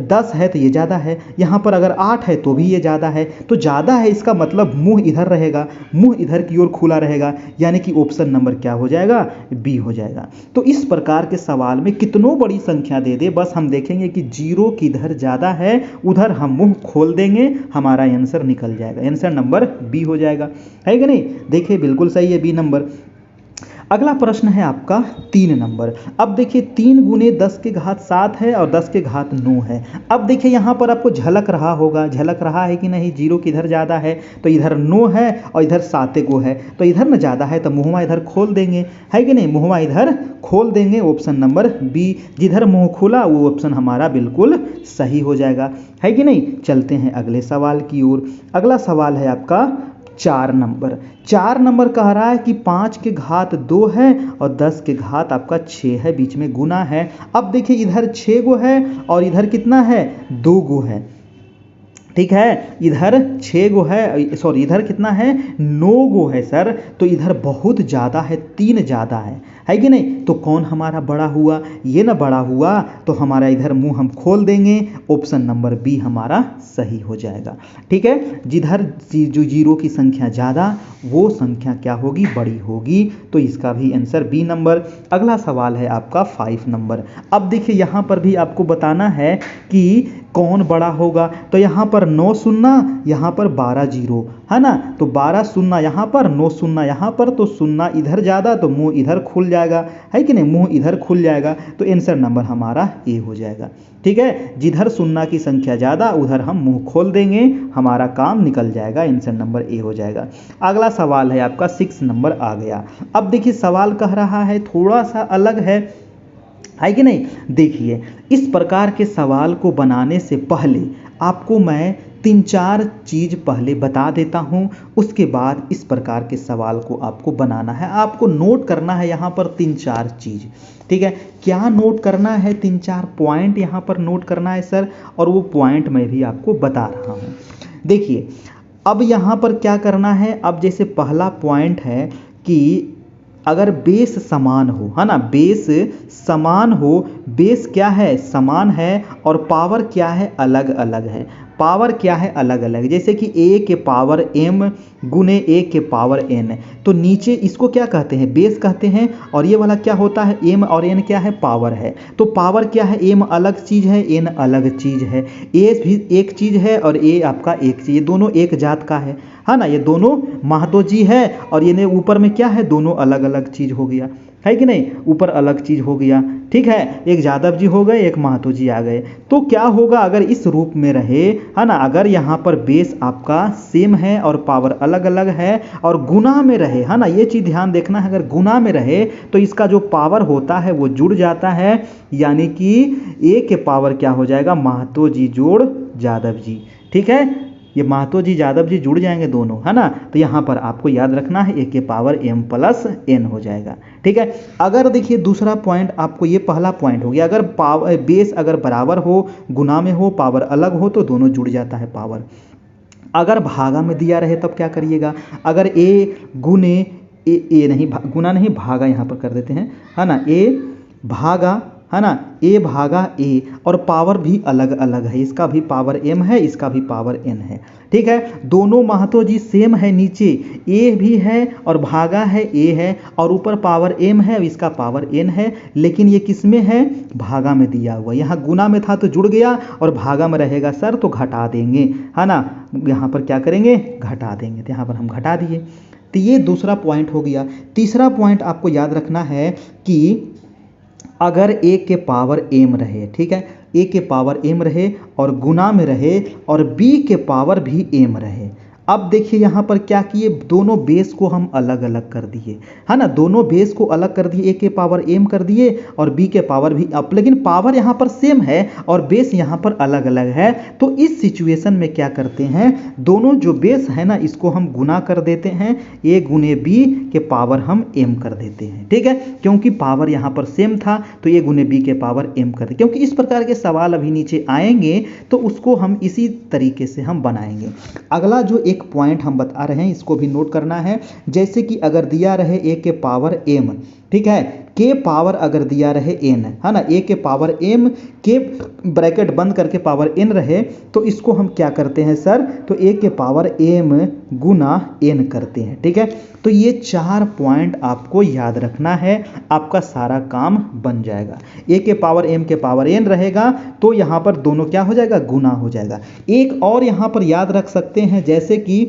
S1: 10 है तो ये ज़्यादा है, यहाँ पर अगर 8 है तो भी ये ज़्यादा है। तो ज़्यादा है इसका मतलब मुंह इधर रहेगा, मुंह इधर की ओर खुला रहेगा, यानी कि ऑप्शन नंबर क्या हो जाएगा, बी हो जाएगा। तो इस प्रकार के सवाल में कितनों बड़ी संख्या दे दे, बस हम देखेंगे कि जीरो किधर ज़्यादा है, उधर हम मुंह खोल देंगे, हमारा आंसर निकल जाएगा। आंसर नंबर बी हो जाएगा, है कि नहीं। देखिए बिल्कुल सही है, बी नंबर। अगला प्रश्न है आपका 3 नंबर। अब देखिए 3 गुने 10 के घात 7 है और 10 के घात 9 है। अब देखिए यहाँ पर आपको झलक रहा होगा, झलक रहा है कि नहीं, जीरो किधर ज़्यादा है, तो इधर 9 है और इधर 7 को है, तो इधर न ज़्यादा है तो मुँहवा इधर खोल देंगे, है कि नहीं, मुँहवा इधर खोल देंगे, ऑप्शन नंबर बी। जिधर मुँह खुला वो ऑप्शन हमारा बिल्कुल सही हो जाएगा, है कि नहीं। चलते हैं अगले सवाल की ओर। अगला सवाल है आपका 4 नंबर। 4 नंबर कह रहा है कि 5 के घात 2 है और 10 के घात आपका 6 है, बीच में गुना है। अब देखिए इधर 6 गो है और इधर कितना है, 2 गो है। ठीक है, इधर 6 गो है, सॉरी इधर कितना है, 9 गो है सर। तो इधर बहुत ज़्यादा है, 3 ज़्यादा है कि नहीं। तो कौन हमारा बड़ा हुआ, ये ना बड़ा हुआ, तो हमारा इधर मुंह हम खोल देंगे, ऑप्शन नंबर बी हमारा सही हो जाएगा। ठीक है, जिधर जो जीरो की संख्या ज़्यादा वो संख्या क्या होगी, बड़ी होगी। तो इसका भी आंसर बी नंबर। अगला सवाल है आपका 5 नंबर। अब देखिए यहाँ पर भी आपको बताना है कि कौन बड़ा होगा। तो यहाँ पर 9 शून्य, यहाँ पर 12 जीरो, है ना। तो 12 शून्य यहाँ पर, 9 शून्य यहाँ पर, तो शून्य इधर ज़्यादा तो मुंह इधर खुल जाएगा, है कि नहीं, मुंह इधर खुल जाएगा। तो आंसर नंबर हमारा ए हो जाएगा। ठीक है, जिधर शून्य की संख्या ज़्यादा उधर हम मुंह खोल देंगे, हमारा काम निकल जाएगा, आंसर नंबर ए हो जाएगा। अगला सवाल है आपका 6 नंबर आ गया। अब देखिए सवाल कह रहा है थोड़ा सा अलग है कि नहीं। देखिए इस प्रकार के सवाल को बनाने से पहले आपको मैं 3-4 चीज़ पहले बता देता हूँ, उसके बाद इस प्रकार के सवाल को आपको बनाना है। आपको नोट करना है यहाँ पर 3-4 चीज़। ठीक है, क्या नोट करना है, 3-4 पॉइंट यहाँ पर नोट करना है सर, और वो पॉइंट मैं भी आपको बता रहा हूँ। देखिए अब यहाँ पर क्या करना है। अब जैसे पहला पॉइंट है कि अगर बेस समान हो, है ना, बेस समान हो, बेस क्या है, समान है, और पावर क्या है, अलग अलग है। पावर क्या है, अलग अलग, जैसे कि a के पावर m गुने a के पावर n। तो नीचे इसको क्या कहते हैं, बेस कहते हैं, और ये वाला क्या होता है, m और n क्या है, पावर है। तो पावर क्या है, m अलग चीज़ है, n अलग चीज़ है। a भी एक चीज़ है और a आपका एक चीज़, ये दोनों एक जात का है ना, ये दोनों महतो जी है, और ये ऊपर में क्या है, दोनों अलग अलग चीज़ हो गया, है कि नहीं, ऊपर अलग चीज़ हो गया। ठीक है, एक यादव जी हो गए, एक महतो जी आ गए। तो क्या होगा अगर इस रूप में रहे, है ना, अगर यहाँ पर बेस आपका सेम है और पावर अलग अलग है और गुना में रहे, है ना, ये चीज़ ध्यान देखना है। अगर गुना में रहे तो इसका जो पावर होता है वो जुड़ जाता है, यानी कि ए के पावर क्या हो जाएगा, महतो जी जोड़ यादव जी। ठीक है, ये महतो जी यादव जी जुड़ जाएंगे दोनों, है ना। तो यहाँ पर आपको याद रखना है, ए के पावर m प्लस n हो जाएगा। ठीक है, अगर देखिए दूसरा पॉइंट आपको, ये पहला पॉइंट हो गया, अगर पावर बेस अगर बराबर हो, गुना में हो, पावर अलग हो, तो दोनों जुड़ जाता है पावर। अगर भागा में दिया रहे तब क्या करिएगा, अगर a गुने ए नहीं, गुना नहीं, भागा यहाँ पर कर देते हैं, है ना, a भागा है ना, a भागा a, और पावर भी अलग अलग है, इसका भी पावर m है, इसका भी पावर n है। ठीक है, दोनों महत्व जी सेम है, नीचे a भी है और भागा है a है, और ऊपर पावर m है, इसका पावर n है, लेकिन ये किस में है, भागा में दिया हुआ। यहाँ गुना में था तो जुड़ गया, और भागा में रहेगा सर तो घटा देंगे, है ना, यहाँ पर क्या करेंगे, घटा देंगे, तो यहाँ पर हम घटा दिए। तो ये दूसरा पॉइंट हो गया। तीसरा पॉइंट आपको याद रखना है कि अगर a के पावर m रहे, ठीक है, a के पावर m रहे और गुना में रहे और b के पावर भी m रहे। अब देखिए यहाँ पर क्या किए, दोनों बेस को हम अलग अलग कर दिए, है ना, दोनों बेस को अलग कर दिए, a के पावर m कर दिए और b के पावर भी अप, लेकिन पावर यहाँ पर सेम है और बेस यहाँ पर अलग अलग है। तो इस सिचुएशन में क्या करते हैं, दोनों जो बेस है ना इसको हम गुना कर देते हैं, a गुने b के पावर हम m कर देते हैं। ठीक है, क्योंकि पावर यहाँ पर सेम था तो a गुने b के पावर m कर दे। क्योंकि इस प्रकार के सवाल अभी नीचे आएंगे तो उसको हम इसी तरीके से हम बनाएंगे। अगला जो एक पॉइंट हम बता रहे हैं इसको भी नोट करना है। जैसे कि अगर दिया रहे a के पावर m, ठीक है, के पावर अगर दिया रहे n, है ना, a के पावर m के ब्रैकेट बंद करके पावर n रहे, तो इसको हम क्या करते हैं सर, तो a के पावर m गुना n करते हैं। ठीक है, तो ये 4 पॉइंट आपको याद रखना है, आपका सारा काम बन जाएगा। a के पावर m के पावर n रहेगा तो यहाँ पर दोनों क्या हो जाएगा, गुना हो जाएगा। एक और यहाँ पर याद रख सकते हैं, जैसे कि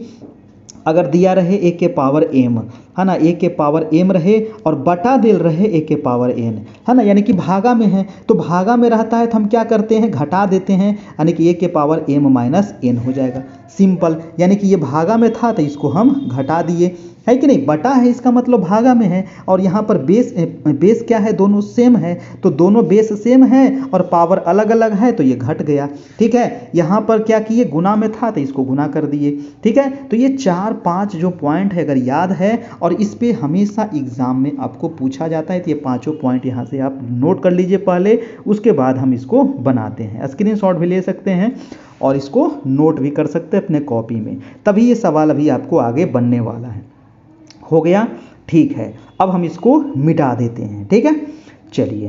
S1: अगर दिया रहे a के पावर m, है ना, a के पावर m रहे और बटा दिल रहे a के पावर n, है ना, यानी कि भागा में है, तो भागा में रहता है तो हम क्या करते हैं, घटा देते हैं, यानी कि a के पावर m माइनस n हो जाएगा। सिंपल, यानी कि ये भागा में था तो इसको हम घटा दिए, है कि नहीं, बटा है इसका मतलब भागा में है, और यहाँ पर बेस क्या है, दोनों सेम है, तो दोनों बेस सेम है और पावर अलग अलग है तो ये घट गया। ठीक है, यहाँ पर क्या किए, गुना में था तो इसको गुना कर दिए। ठीक है, तो ये 4-5 जो पॉइंट है अगर याद है, और इस पे हमेशा एग्जाम में आपको पूछा जाता है, तो ये पाँचों पॉइंट यहाँ से आप नोट कर लीजिए पहले, उसके बाद हम इसको बनाते हैं। स्क्रीनशॉट भी ले सकते हैं और इसको नोट भी कर सकते हैं अपने कॉपी में, तभी ये सवाल अभी आपको आगे बनने वाला है। हो गया, ठीक है, अब हम इसको मिटा देते हैं। ठीक है, चलिए,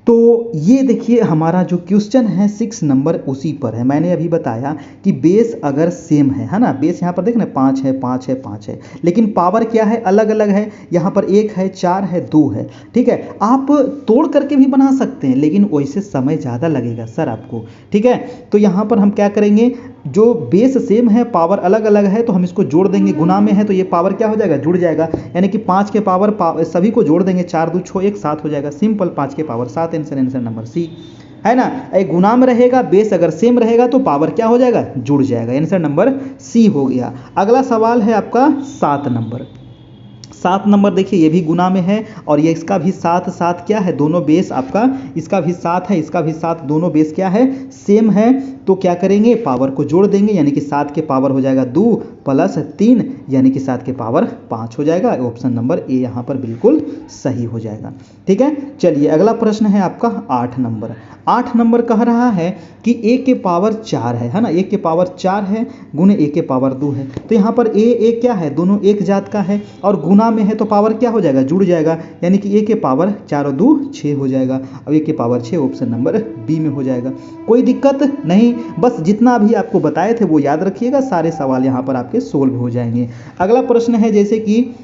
S1: तो ये देखिए हमारा जो क्वेश्चन है 6 नंबर उसी पर है। मैंने अभी बताया कि बेस अगर सेम है ना, बेस यहाँ पर देखना 5 है 5 है 5 है, लेकिन पावर क्या है, अलग अलग है, यहाँ पर 1 है 4 है 2 है। ठीक है, आप तोड़ करके भी बना सकते हैं, लेकिन वैसे समय ज़्यादा लगेगा सर आपको। ठीक है, तो यहाँ पर हम क्या करेंगे, जो बेस सेम है पावर अलग अलग है तो हम इसको जोड़ देंगे, गुना में है तो ये पावर क्या हो जाएगा, जुड़ जाएगा, यानी कि 5 के पावर सभी को जोड़ देंगे, 4 2 6 1 7 हो जाएगा। सिंपल, 5 के पावर 7, आंसर नंबर सी है ना। एक गुना में रहेगा, बेस अगर सेम रहेगा तो पावर क्या हो जाएगा, जुड़ जाएगा, आंसर नंबर सी हो गया। अगला सवाल है आपका 7 नंबर। 7 नंबर देखिए ये भी गुना में है और ये इसका भी 7 7 क्या है, दोनों बेस आपका, इसका भी 7 है इसका भी 7, दोनों बेस क्या है, सेम है। तो क्या करेंगे, पावर को जोड़ देंगे, यानी कि 7 के पावर हो जाएगा 2 प्लस 3, यानी कि 7 के पावर 5 हो जाएगा। ऑप्शन नंबर ए यहाँ पर बिल्कुल सही हो जाएगा। ठीक है, चलिए अगला प्रश्न है आपका 8 नंबर। 8 नंबर कह रहा है कि a के पावर 4 है ना, a के पावर 4 है गुने a के पावर 2 है। तो यहाँ पर a क्या है, दोनों एक जात का है और गुना में है तो पावर क्या हो जाएगा, जुड़ जाएगा, यानी कि a के पावर 4 और 2 6 हो जाएगा। अब a के पावर 6 ऑप्शन नंबर बी में हो जाएगा। कोई दिक्कत नहीं, बस जितना अभी आपको बताए थे वो याद रखिएगा, सारे सवाल यहाँ पर आपके सोल्व हो जाएंगे। अगला प्रश्न है जैसे कि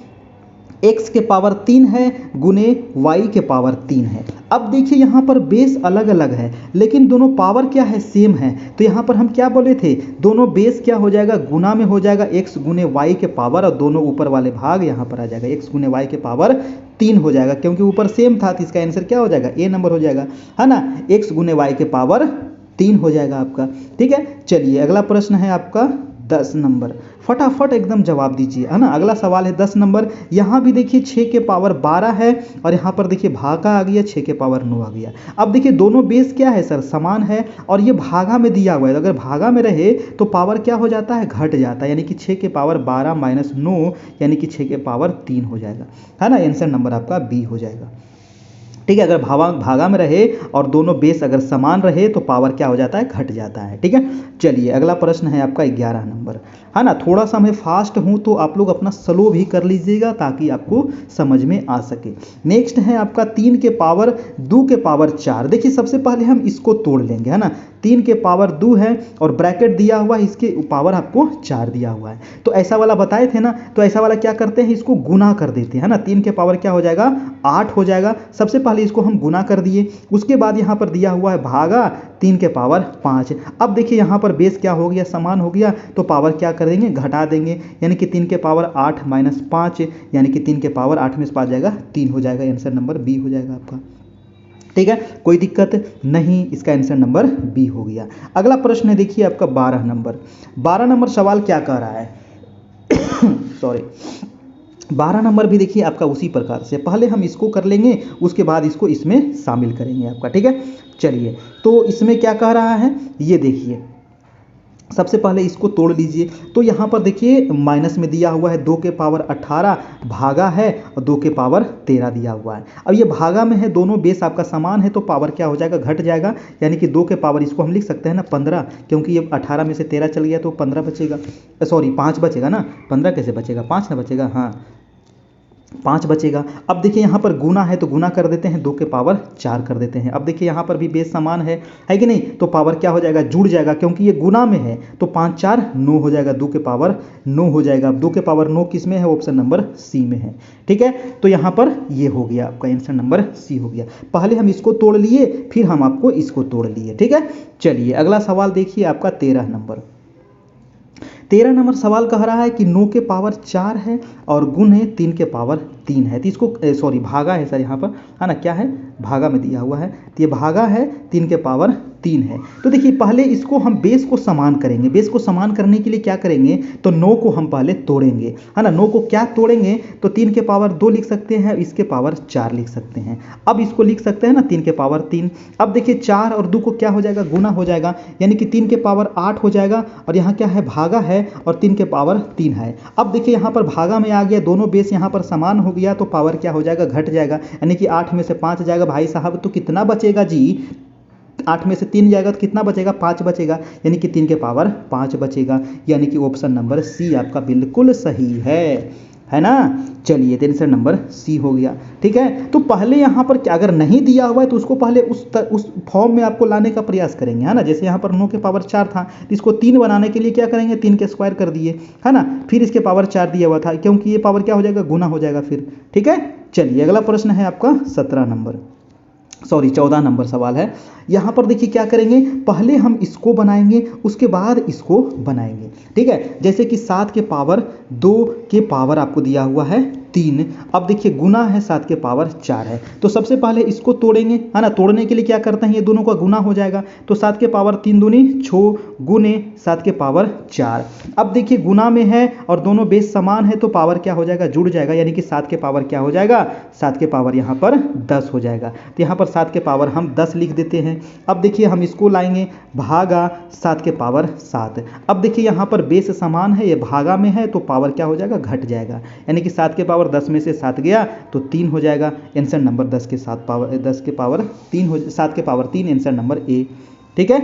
S1: x के पावर 3 है गुने y के पावर 3 है। अब देखिए यहाँ पर बेस अलग अलग है लेकिन दोनों पावर क्या है, सेम है। तो यहाँ पर हम क्या बोले थे, दोनों बेस क्या हो जाएगा, गुना में हो जाएगा x गुने y के पावर, और दोनों ऊपर वाले भाग यहाँ पर आ जाएगा, x गुने y के पावर 3 हो जाएगा, क्योंकि ऊपर सेम था तो इसका आंसर क्या हो जाएगा, ए नंबर हो जाएगा, है ना, x गुने y के पावर 3 हो जाएगा आपका। ठीक है, चलिए अगला प्रश्न है आपका 10 नंबर। फटाफट एकदम जवाब दीजिए, है ना। अगला सवाल है 10 नंबर। यहाँ भी देखिए 6 के पावर 12 है और यहाँ पर देखिए भागा आ गया, 6 के पावर 9 आ गया। अब देखिए दोनों बेस क्या है सर, समान है और ये भागा में दिया हुआ है, अगर भागा में रहे तो पावर क्या हो जाता है, घट जाता है, यानी कि 6 के पावर 12 माइनस 9 यानी कि 6 के पावर 3 हो जाएगा, है ना। आंसर नंबर आपका बी हो जाएगा। ठीक है। अगर भागा में रहे और दोनों बेस अगर समान रहे तो पावर क्या हो जाता है, घट जाता है। ठीक है, चलिए अगला प्रश्न है आपका 11 नंबर, है ना। थोड़ा सा मैं फास्ट हूँ तो आप लोग अपना स्लो भी कर लीजिएगा ताकि आपको समझ में आ सके। नेक्स्ट है आपका 3 के पावर 2 के पावर 4। देखिए सबसे पहले हम इसको तोड़ लेंगे, है ना। 3 के पावर 2 है और ब्रैकेट दिया हुआ है, इसके पावर आपको 4 दिया हुआ है। तो ऐसा वाला बताए थे ना, तो ऐसा वाला क्या करते हैं, इसको गुना कर देते हैं, है ना। 3 के पावर क्या हो जाएगा, 8 हो जाएगा। सबसे पहले इसको हम गुना कर दिए, उसके बाद यहाँ पर दिया हुआ है भागा 3 के पावर 5। अब देखिए यहाँ पर बेस क्या हो गया, समान हो गया, तो पावर क्या कर देंगे, घटा देंगे, यानी कि 3 के पावर 8 माइनस 5, यानी कि 3 के पावर 8 में से 5 जाएगा 3 हो जाएगा। आंसर नंबर बी हो जाएगा आपका। ठीक है, कोई दिक्कत नहीं, इसका आंसर नंबर बी हो गया। अगला प्रश्न है देखिए आपका 12 नंबर। 12 नंबर सवाल क्या कह रहा है सॉरी 12 नंबर भी देखिए आपका उसी प्रकार से, पहले हम इसको कर लेंगे, उसके बाद इसको इसमें शामिल करेंगे आपका। ठीक है, चलिए तो इसमें क्या कह रहा है ये देखिए। सबसे पहले इसको तोड़ लीजिए, तो यहाँ पर देखिए माइनस में दिया हुआ है 2 के पावर 18 भागा है और 2 के पावर 13 दिया हुआ है। अब ये भागा में है, दोनों बेस आपका समान है, तो पावर क्या हो जाएगा, घट जाएगा, यानी कि 2 के पावर इसको हम लिख सकते हैं ना 15, क्योंकि ये 18 में से 13 चल गया तो 15 बचेगा, सॉरी 5 बचेगा ना, 15 कैसे बचेगा, 5 ना बचेगा, हाँ 5 बचेगा। अब देखिए यहाँ पर गुना है तो गुना कर देते हैं, 2 के पावर 4 कर देते हैं। अब देखिए यहाँ पर भी बेस समान है कि नहीं, तो पावर क्या हो जाएगा, जुड़ जाएगा, क्योंकि ये गुना में है, तो 5 4 9 हो जाएगा, 2 के पावर 9 हो जाएगा। अब 2 के पावर 9 किस में है, ऑप्शन नंबर सी में है। ठीक है, तो यहाँ पर ये हो गया आपका आंसर नंबर सी हो गया। पहले हम इसको तोड़ लिए, फिर हम आपको इसको तोड़ लिए। ठीक है, चलिए अगला सवाल देखिए आपका 13 नंबर। 13 नंबर सवाल कह रहा है कि 9 के पावर 4 है और गुण है 3 के पावर 3 है। तो इसको सॉरी भागा है सर, यहाँ पर है ना, क्या है, भागा में दिया हुआ है, तो ये भागा है 3 के पावर 3 है। तो देखिए पहले इसको हम बेस को समान करेंगे। बेस को समान करने के लिए क्या करेंगे, तो 9 को हम पहले तोड़ेंगे, है ना। 9 को क्या तोड़ेंगे, तो 3 के पावर 2 लिख सकते हैं, इसके पावर 4 लिख सकते हैं। अब इसको लिख सकते हैं ना 3 के पावर 3। अब देखिए 4 और 2 को क्या हो जाएगा, गुना हो जाएगा, यानी कि 3 के पावर 8 हो जाएगा, और यहाँ क्या है, भागा है और 3 के पावर 3 है। अब देखिए यहाँ पर भागा में आ गया, दोनों बेस यहाँ पर समान हो गया, तो पावर क्या हो जाएगा, घट जाएगा, यानी कि 8 में से 5 जाएगा भाई साहब, तो कितना बचेगा जी, 8 में से 3 जाएगा तो कितना बचेगा, 5 बचेगा, यानी कि 3 के पावर 5 बचेगा, यानी कि ऑप्शन नंबर सी आपका बिल्कुल सही है ना। चलिए तो आंसर नंबर सी हो गया। ठीक है, तो पहले यहाँ पर अगर नहीं दिया हुआ है तो उसको पहले उस फॉर्म में आपको लाने का प्रयास करेंगे, है ना। जैसे यहाँ पर 9 के पावर 4 था, तो इसको 3 बनाने के लिए क्या करेंगे, 3 के स्क्वायर कर दिए, है ना, फिर इसके पावर 4 दिया हुआ था, क्योंकि ये पावर क्या हो जाएगा, गुना हो जाएगा फिर। ठीक है, चलिए अगला प्रश्न है आपका 17 नंबर, सॉरी 14 नंबर सवाल है। यहाँ पर देखिए क्या करेंगे, पहले हम इसको बनाएंगे, उसके बाद इसको बनाएंगे। ठीक है, जैसे कि 7 के पावर 2 के पावर आपको दिया हुआ है 3। अब देखिए गुना है, 7 के पावर 4 है, तो सबसे पहले इसको तोड़ेंगे, है ना। तोड़ने के लिए क्या करते हैं, ये दोनों का गुना हो जाएगा, तो 7 के पावर 3 दूनी 6 गुने 7 के पावर 4। अब देखिए गुना में है और दोनों बेस समान है, तो पावर क्या हो जाएगा, जुड़ जाएगा, यानी कि 7 के पावर क्या हो जाएगा, 7 के पावर यहाँ पर 10 हो जाएगा, तो यहाँ पर 7 के पावर हम 10 लिख देते हैं। अब देखिए हम इसको लाएंगे, भागा 7 के पावर 7। अब देखिए यहाँ पर बेस समान है, ये भागा में है, तो पावर क्या हो जाएगा, घट जाएगा, यानी कि 7 के पावर 10 में से 7 गया तो 3 हो जाएगा। आंसर नंबर 10 के 7 पावर 10 के पावर 3 हो, 7 के पावर 3, आंसर नंबर ए। ठीक है,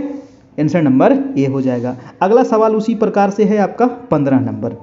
S1: आंसर नंबर ए हो जाएगा। अगला सवाल उसी प्रकार से है आपका 15 नंबर।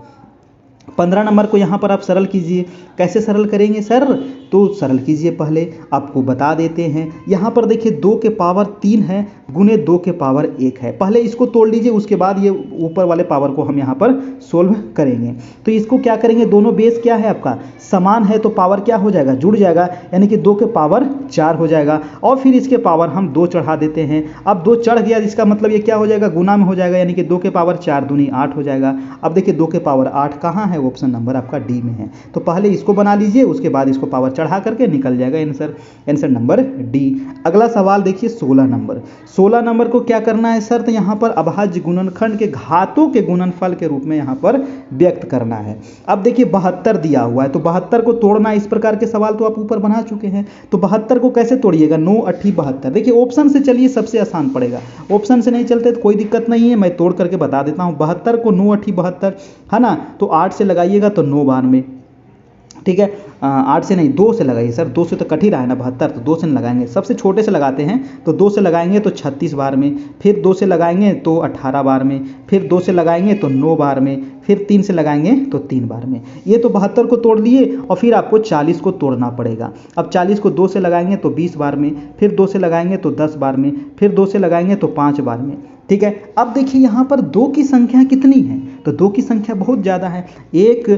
S1: 15 नंबर को यहाँ पर आप सरल कीजिए। कैसे सरल करेंगे सर, तो सरल कीजिए, पहले आपको बता देते हैं। यहाँ पर देखिए 2 के पावर 3 है गुने 2 के पावर 1 है। पहले इसको तोड़ लीजिए, उसके बाद ये ऊपर वाले पावर को हम यहाँ पर सोल्व करेंगे। तो इसको क्या करेंगे, दोनों बेस क्या है आपका, समान है, तो पावर क्या हो जाएगा, जुड़ जाएगा, यानी कि 2 के पावर 4 हो जाएगा, और फिर इसके पावर हम 2 चढ़ा देते हैं। अब 2 चढ़ गया, इसका मतलब ये क्या हो जाएगा, गुना में हो जाएगा, यानी कि 2 के पावर 4 दूनी 8 हो जाएगा। अब देखिए 2 के पावर 8 कहाँ है, ऑप्शन नंबर आपका डी में है। तो पहले इसको बना लीजिए, उसके बाद इसको पावर चढ़ा करके निकल जाएगा आंसर नंबर डी। अगला सवाल देखिए 16 नंबर। 16 नंबर को क्या करना है सर, तो यहाँ पर अभाज्य गुणनखंड के घातों के गुणनफल के रूप में यहाँ पर व्यक्त करना है। अब देखिए 72 दिया हुआ है, तो 72 को तोड़ना, इस प्रकार के सवाल तो आप ऊपर बना चुके हैं। तो 72 को कैसे तोड़िएगा, 9 8 72। देखिए ऑप्शन से चलिए, सबसे आसान पड़ेगा। ऑप्शन से नहीं चलते तो कोई दिक्कत नहीं है, मैं तोड़ करके बता देता हूँ। 72 को 9 8 72, है ना, तो 8 से लगाइएगा तो 9 बार में, ठीक है। 8 से नहीं, 2 से लगाइए सर, 2 से तो कट ही रहा है ना 72, तो 2 से नहीं लगाएंगे। सबसे छोटे से लगाते हैं, तो 2 से लगाएंगे तो 36 बार में, फिर 2 से लगाएंगे तो 18 बार में, फिर 2 से लगाएंगे तो 9 बार में, फिर 3 से लगाएंगे तो 3 बार में। ये तो 72 को तोड़ लिए और फिर आपको 40 को तोड़ना पड़ेगा। अब 40 को 2 से लगाएंगे तो 20 बार में, फिर 2 से लगाएंगे तो 10 बार में, फिर 2 से लगाएंगे तो 5 बार में, ठीक है। अब देखिए यहाँ पर 2 की संख्या कितनी है, तो 2 की संख्या बहुत ज़्यादा है। 1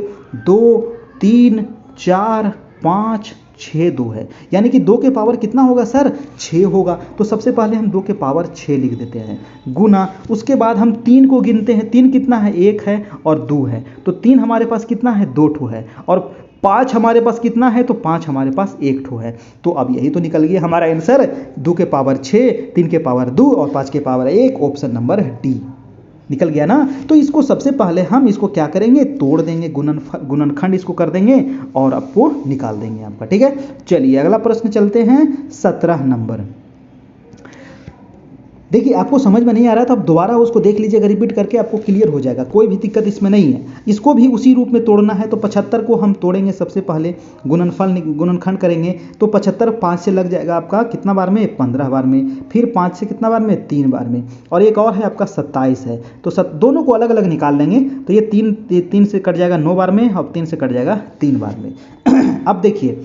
S1: 2 3 4 5 6 2 है, यानी कि 2 के पावर कितना होगा सर, 6 होगा। तो सबसे पहले हम 2 के पावर 6 लिख देते हैं, गुना, उसके बाद हम 3 को गिनते हैं। 3 कितना है, 1 है और 2 है, तो 3 हमारे पास कितना है, 2 ठो है, और 5 हमारे पास कितना है, तो 5 हमारे पास 1 ठो है। तो अब यही तो निकल गया हमारा आंसर, 2 के पावर 6, 3 के पावर 2 और 5 के पावर 1, ऑप्शन नंबर डी निकल गया ना। तो इसको सबसे पहले हम इसको क्या करेंगे, तोड़ देंगे, गुणनखंड इसको कर देंगे और आपको निकाल देंगे आपका, ठीक है। चलिए अगला प्रश्न चलते हैं, 17 नंबर। देखिए आपको समझ में नहीं आ रहा था, अब दोबारा उसको देख लीजिएगा, रिपीट करके आपको क्लियर हो जाएगा, कोई भी दिक्कत इसमें नहीं है। इसको भी उसी रूप में तोड़ना है, तो 75 को हम तोड़ेंगे सबसे पहले, गुणनखंड करेंगे, तो 75 5 से लग जाएगा आपका कितना बार में, 15 बार में, फिर 5 से कितना बार में, 3 बार में, और एक और है आपका 27 है। तो दोनों को अलग अलग निकाल लेंगे, तो ये 3 से कट जाएगा 9 बार में, और 3 से कट जाएगा 3 बार में। अब देखिए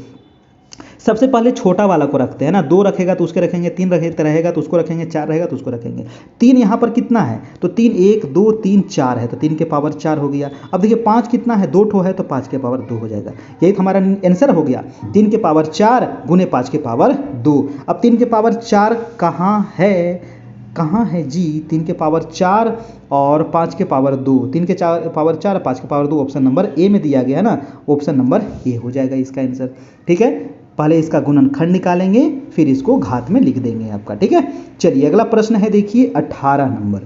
S1: सबसे पहले छोटा वाला को रखते हैं ना, 2 रखेगा तो उसके रखेंगे, 3 रहेगा तो उसको रखेंगे, 4 रहेगा तो उसको रखेंगे। 3 यहाँ पर कितना है, तो 3 1 2 3 4 है, तो 3 के पावर 4 हो गया। अब देखिए 5 कितना है, 2 ठो है, तो 5 के पावर 2 हो जाएगा। यही तो हमारा आंसर हो गया, 3 के पावर 4 गुने 5 के पावर 2। अब 3 के पावर 4 कहाँ है जी, 3 के पावर 4 और 5 के पावर 2, 3 के पावर 4 और 5 के पावर 2 ऑप्शन नंबर ए में दिया गया है ना, ऑप्शन नंबर ए हो जाएगा इसका आंसर, ठीक है। पहले इसका गुणनखंड निकालेंगे, फिर इसको घात में लिख देंगे आपका, ठीक है। चलिए अगला प्रश्न है, देखिए 18 नंबर।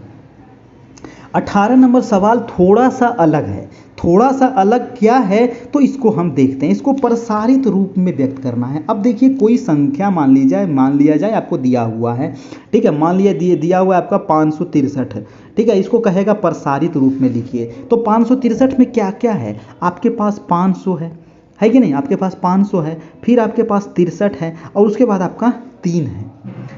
S1: 18 नंबर सवाल थोड़ा सा अलग है, थोड़ा सा अलग क्या है, तो इसको हम देखते हैं। इसको प्रसारित रूप में व्यक्त करना है। अब देखिए कोई संख्या मान लिया जाए आपको दिया हुआ है, ठीक है, मान लिया दिया हुआ है आपका 563, ठीक है। इसको कहेगा प्रसारित रूप में लिखिए। तो 563 में क्या क्या है, आपके पास 500 है कि नहीं, आपके पास 500 है, फिर आपके पास 63 है, और उसके बाद आपका 3 है।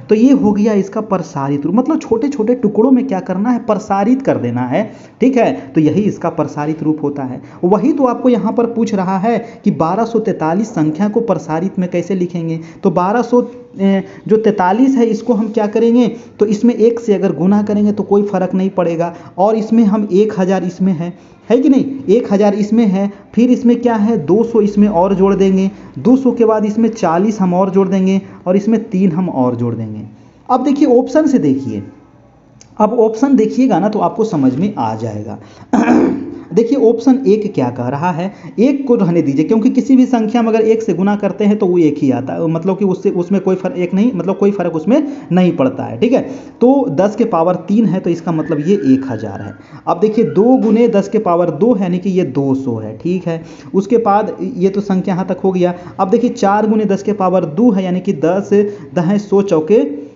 S1: तो ये हो गया इसका प्रसारित रूप, मतलब छोटे छोटे टुकड़ों में क्या करना है, प्रसारित कर देना है, ठीक है। तो यही इसका प्रसारित रूप होता है। वही तो आपको यहाँ पर पूछ रहा है कि 1243 संख्या को प्रसारित में कैसे लिखेंगे। तो 1243 है, इसको हम क्या करेंगे, तो इसमें 1 से अगर गुना करेंगे तो कोई फर्क नहीं पड़ेगा, और इसमें हम 1000 इसमें है कि नहीं, 1000 इसमें है, फिर इसमें क्या है 200 इसमें और जोड़ देंगे, 200 के बाद इसमें 40 हम और जोड़ देंगे, और इसमें 3 हम और जोड़ देंगे। अब देखिए ऑप्शन से देखिए, अब ऑप्शन देखिएगा ना तो आपको समझ में आ जाएगा। देखिए ऑप्शन 1 क्या कह रहा है, 1 को रहने दीजिए, क्योंकि किसी भी संख्या में अगर 1 से गुना करते हैं तो वो 1 ही आता है, मतलब कि उसमें कोई फर्क, 1 नहीं, मतलब कोई फर्क उसमें नहीं पड़ता है, ठीक है। तो 10 के पावर 3 है, तो इसका मतलब ये 1000 है। अब देखिए 2 गुने 10 के पावर 2 है, यानी कि ये 200 है, ठीक है। उसके बाद ये तो संख्या यहाँ तक हो गया। अब देखिए 4 गुने 10 के पावर 2 है, यानी कि 10 10 100 चौके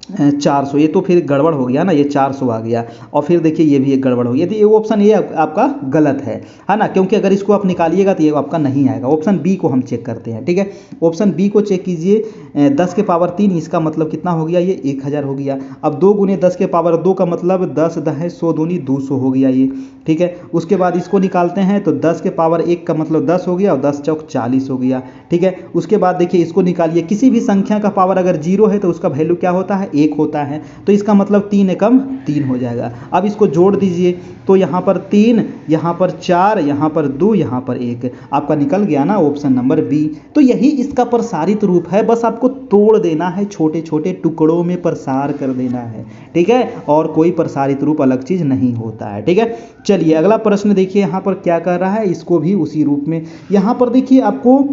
S1: 400, ये तो फिर गड़बड़ हो गया ना, ये 400 आ गया, और फिर देखिए ये भी एक गड़बड़ हो गया। यदि ये ऑप्शन ये आपका गलत है ना, क्योंकि अगर इसको आप निकालिएगा तो ये आपका नहीं आएगा। ऑप्शन बी को हम चेक करते हैं, ठीक है। ऑप्शन बी को चेक कीजिए, 10 के पावर 3, इसका मतलब कितना हो गया, ये 1000 हो गया। अब 2 गुने 10 के पावर 2 का मतलब 10 10 100 दूनी 200 हो गया ये, ठीक है। उसके बाद इसको निकालते हैं तो 10 के पावर 1 का मतलब 10 हो गया, और 10 चौक 40 हो गया, ठीक है। उसके बाद देखिए इसको निकालिए, किसी भी संख्या का पावर अगर 0 है तो उसका वैल्यू क्या होता है, 1 होता है, तो इसका मतलब 3 एकम 3 हो जाएगा। अब इसको जोड़ दीजिए, तो यहाँ पर 3, यहाँ पर 4, यहाँ पर 2, यहाँ पर 1, आपका निकल गया ना ऑप्शन नंबर बी। तो यही इसका प्रसारित रूप है, बस आपको तोड़ देना है, छोटे छोटे टुकड़ों में प्रसार कर देना है, ठीक है, और कोई प्रसारित रूप अलग चीज नहीं होता है, ठीक है। चलिए अगला प्रश्न देखिए यहाँ पर क्या कर रहा है, इसको भी उसी रूप में, यहाँ पर देखिए आपको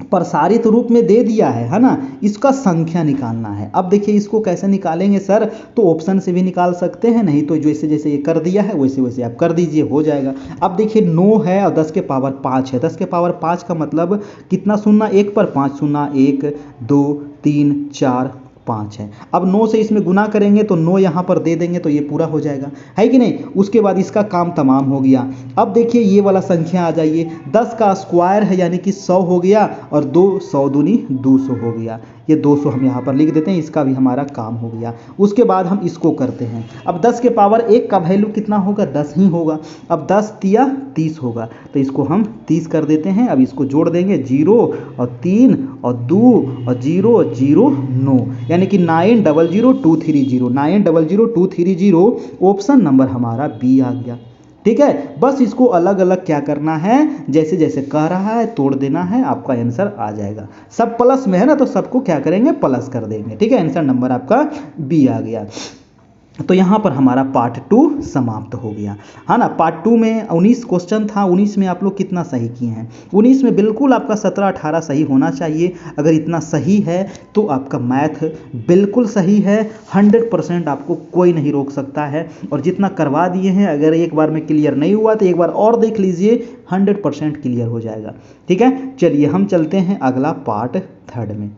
S1: प्रसारित रूप में दे दिया है ना, इसका संख्या निकालना है। अब देखिए इसको कैसे निकालेंगे सर, तो ऑप्शन से भी निकाल सकते हैं, नहीं तो जैसे जैसे ये कर दिया है वैसे वैसे आप कर दीजिए, हो जाएगा। अब देखिए 9 है और 10 के पावर 5 है, 10 के पावर 5 का मतलब कितना शून्य, 1 पर 5 शून्य, 1 2 3 4 5 है। अब 9 से इसमें गुना करेंगे तो 9 यहाँ पर दे देंगे तो ये पूरा हो जाएगा, है कि नहीं। उसके बाद इसका काम तमाम हो गया। अब देखिए ये वाला संख्या आ जाइए, 10 का स्क्वायर है यानी कि 100 हो गया, और 2 100 दूनी 200 हो गया। ये 200 हम यहाँ पर लिख देते हैं, इसका भी हमारा काम हो गया। उसके बाद हम इसको करते हैं। अब 10 के पावर 1 का वैल्यू कितना होगा, 10 ही होगा। अब 10 तिया 30 होगा, तो इसको हम 30 कर देते हैं। अब इसको जोड़ देंगे, 0 और 3 और 2 और 0 0 9, यानी कि 900230, 900230 ऑप्शन नंबर हमारा बी आ गया। ठीक है, बस इसको अलग अलग क्या करना है, जैसे जैसे कह रहा है तोड़ देना है, आपका आंसर आ जाएगा। सब प्लस में है ना, तो सबको क्या करेंगे, प्लस कर देंगे। ठीक है, आंसर नंबर आपका बी आ गया। तो यहाँ पर हमारा पार्ट 2 समाप्त हो गया, है ना। पार्ट 2 में 19 क्वेश्चन था। 19 में आप लोग कितना सही किए हैं, 19 में बिल्कुल आपका 17-18 सही होना चाहिए। अगर इतना सही है तो आपका मैथ बिल्कुल सही है, 100% आपको कोई नहीं रोक सकता है। और जितना करवा दिए हैं, अगर एक बार में क्लियर नहीं हुआ तो एक बार और देख लीजिए, 100% क्लियर हो जाएगा। ठीक है, चलिए हम चलते हैं अगला पार्ट 3 में।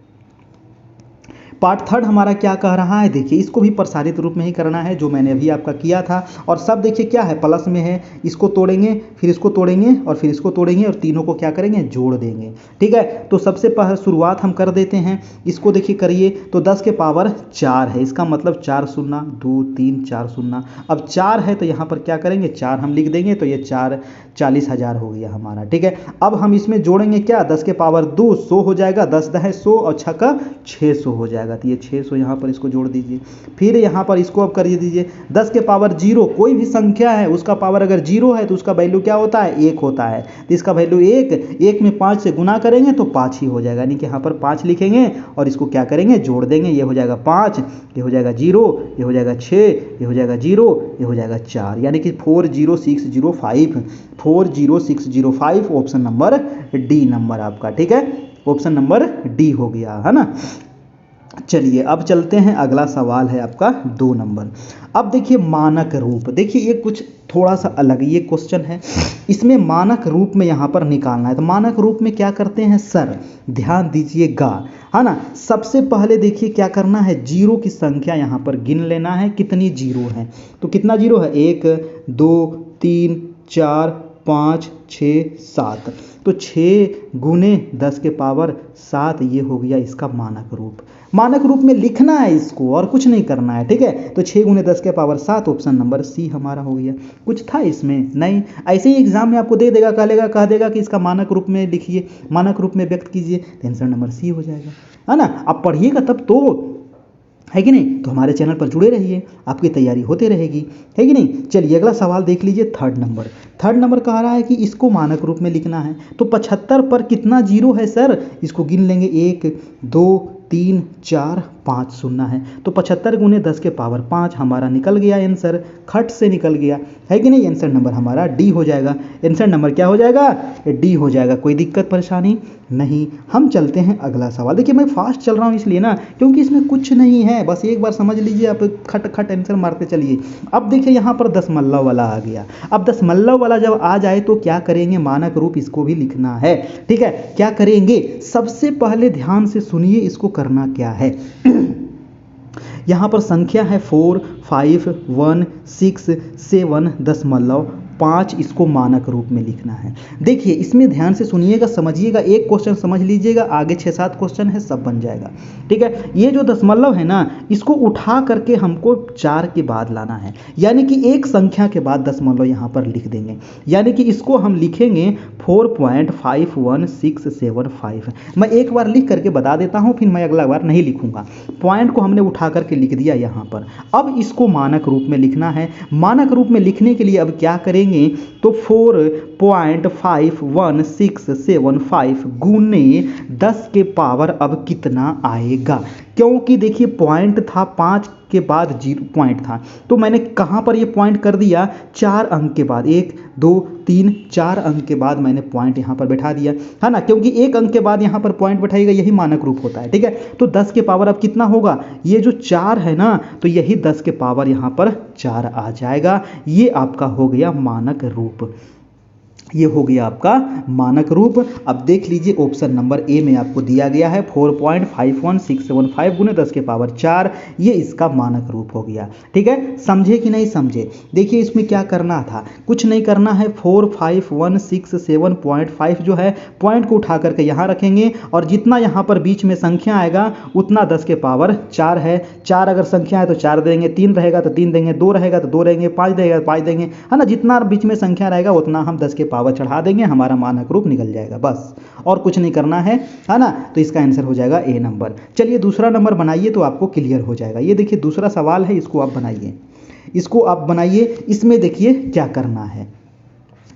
S1: पार्ट 3 हमारा क्या कह रहा है, देखिए इसको भी प्रसारित रूप में ही करना है, जो मैंने अभी आपका किया था। और सब देखिए क्या है, प्लस में है। इसको तोड़ेंगे, फिर इसको तोड़ेंगे, और फिर इसको तोड़ेंगे, और तीनों को क्या करेंगे, जोड़ देंगे। ठीक है, तो सबसे पहले शुरुआत हम कर देते हैं। इसको देखिए करिए, तो 10 के पावर 4 है, इसका मतलब 4 शून्य 2 3 4 शून्य। अब 4 है तो यहाँ पर क्या करेंगे, 4 हम लिख देंगे, तो ये 4 40,000 हो गया हमारा। ठीक है, अब हम इसमें जोड़ेंगे क्या, 10 के पावर 2 100 हो जाएगा, 10 10 100 और 6 का 600 हो जाएगा। तो ये 600 यहाँ पर इसको जोड़ दीजिए। फिर यहाँ पर इसको अब कर दीजिए, 10 के पावर 0, कोई भी संख्या है उसका पावर अगर 0 है तो उसका वैल्यू क्या होता है, 1 होता है। तो इसका वैल्यू 1 में 5 से गुना करेंगे तो 5 ही हो जाएगा, यानी कि यहाँ पर 5 लिखेंगे और इसको क्या करेंगे, जोड़ देंगे। ये हो जाएगा 5, ये हो जाएगा 0, ये हो जाएगा 6, ये हो जाएगा 0, ये हो जाएगा 4, यानी कि 40605, 40605 ऑप्शन नंबर डी नंबर आपका। ठीक है, ऑप्शन नंबर डी हो गया, है ना। चलिए अब चलते हैं, अगला सवाल है आपका 2 नंबर। अब देखिए मानक रूप, देखिए ये कुछ थोड़ा सा अलग ये क्वेश्चन है। इसमें मानक रूप में यहाँ पर निकालना है। तो मानक रूप में क्या करते हैं सर, ध्यान दीजिएगा, है ना। सबसे पहले देखिए क्या करना है, जीरो की संख्या यहाँ पर गिन लेना है, कितनी जीरो है। तो कितना जीरो है, 1 2 3 4 5 6 7। तो 6 गुने 10 के पावर 7, ये हो गया इसका मानक रूप। मानक रूप में लिखना है इसको, और कुछ नहीं करना है। ठीक है, तो 6 गुने 10 के पावर 7, ऑप्शन नंबर सी हमारा हो गया। कुछ था इसमें नहीं, ऐसे ही एग्जाम में आपको दे देगा, कह देगा कि इसका मानक रूप में लिखिए, मानक रूप में व्यक्त कीजिए, तो आंसर नंबर सी हो जाएगा, है ना। आप पढ़िएगा तब तो, है कि नहीं। तो हमारे चैनल पर जुड़े रहिए, आपकी तैयारी होते रहेगी, है कि नहीं। चलिए अगला सवाल देख लीजिए, 3 नंबर। 3 नंबर कह रहा है कि इसको मानक रूप में लिखना है। तो 75 पर कितना जीरो है सर, इसको गिन लेंगे, 1 2 3 4 5 शून्य है। तो 75 गुने 10 के पावर 5 हमारा निकल गया आंसर, खट से निकल गया, है कि नहीं। आंसर नंबर हमारा डी हो जाएगा। आंसर नंबर क्या हो जाएगा, डी हो जाएगा। कोई दिक्कत परेशानी नहीं। हम चलते हैं अगला सवाल। देखिए मैं फास्ट चल रहा हूँ इसलिए ना, क्योंकि इसमें कुछ नहीं है, बस एक बार समझ लीजिए, आप खट खट आंसर मारते चलिए। अब देखिए यहाँ पर दशमलव वाला आ गया। अब दशमलव वाला जब आ जाए तो क्या करेंगे, मानक रूप इसको भी लिखना है। ठीक है, क्या करेंगे, सबसे पहले ध्यान से सुनिए, इसको करना क्या है। यहाँ पर संख्या है 4 5 1 6 7 दशमलव 5, इसको मानक रूप में लिखना है। देखिए इसमें ध्यान से सुनिएगा, समझिएगा, एक क्वेश्चन समझ लीजिएगा, आगे 6-7 क्वेश्चन है, सब बन जाएगा। ठीक है, ये जो दशमलव है ना, इसको उठा करके हमको 4 के बाद लाना है, यानी कि एक संख्या के बाद दशमलव यहाँ पर लिख देंगे, यानी कि इसको हम लिखेंगे 4.51675। मैं एक बार लिख करके बता देता हूँ, फिर मैं अगला बार नहीं लिखूंगा। पॉइंट को हमने उठा करके लिख दिया यहाँ पर। अब इसको मानक रूप में लिखना है। मानक रूप में लिखने के लिए अब क्या करेंगे, तो 4.51675 गुने 10 के पावर अब कितना आएगा, क्योंकि देखिए पॉइंट था 5 के बाद 0 पॉइंट था, तो मैंने कहाँ पर ये पॉइंट कर दिया, 4 अंक के बाद, 1 2 3 4 अंक के बाद मैंने पॉइंट यहाँ पर बैठा दिया, है ना, क्योंकि 1 अंक के बाद यहाँ पर पॉइंट बैठाएगा, यही मानक रूप होता है। ठीक है, तो 10 के पावर अब कितना होगा, ये जो 4 है ना, तो यही 10 के पावर यहाँ पर 4 आ जाएगा। ये आपका हो गया मानक रूप। ये हो गया आपका मानक रूप। अब देख लीजिए ऑप्शन नंबर ए में आपको दिया गया है 4.51675 गुने 10 के पावर 4, ये इसका मानक रूप हो गया। ठीक है, समझे कि नहीं समझे? देखिए इसमें क्या करना था, कुछ नहीं करना है। 45167.5 जो है पॉइंट को उठा करके यहाँ रखेंगे और जितना यहाँ पर बीच में संख्या आएगा उतना 10 के पावर 4 है। 4 अगर संख्या है तो 4 देंगे, 3 रहेगा तो 3 देंगे, 2 रहेगा तो 2 देंगे, 5 रहेगा तो 5 देंगे, है ना। जितना बीच में संख्या रहेगा उतना हम 10 के पावर चढ़ा देंगे, हमारा मानक रूप निकल जाएगा बस, और कुछ नहीं करना है ना। तो इसका आंसर हो जाएगा ए नंबर। चलिए दूसरा नंबर बनाइए तो आपको क्लियर हो जाएगा। ये देखिए दूसरा सवाल है, इसको आप बनाइए, इसको आप बनाइए। इसमें देखिए क्या करना है,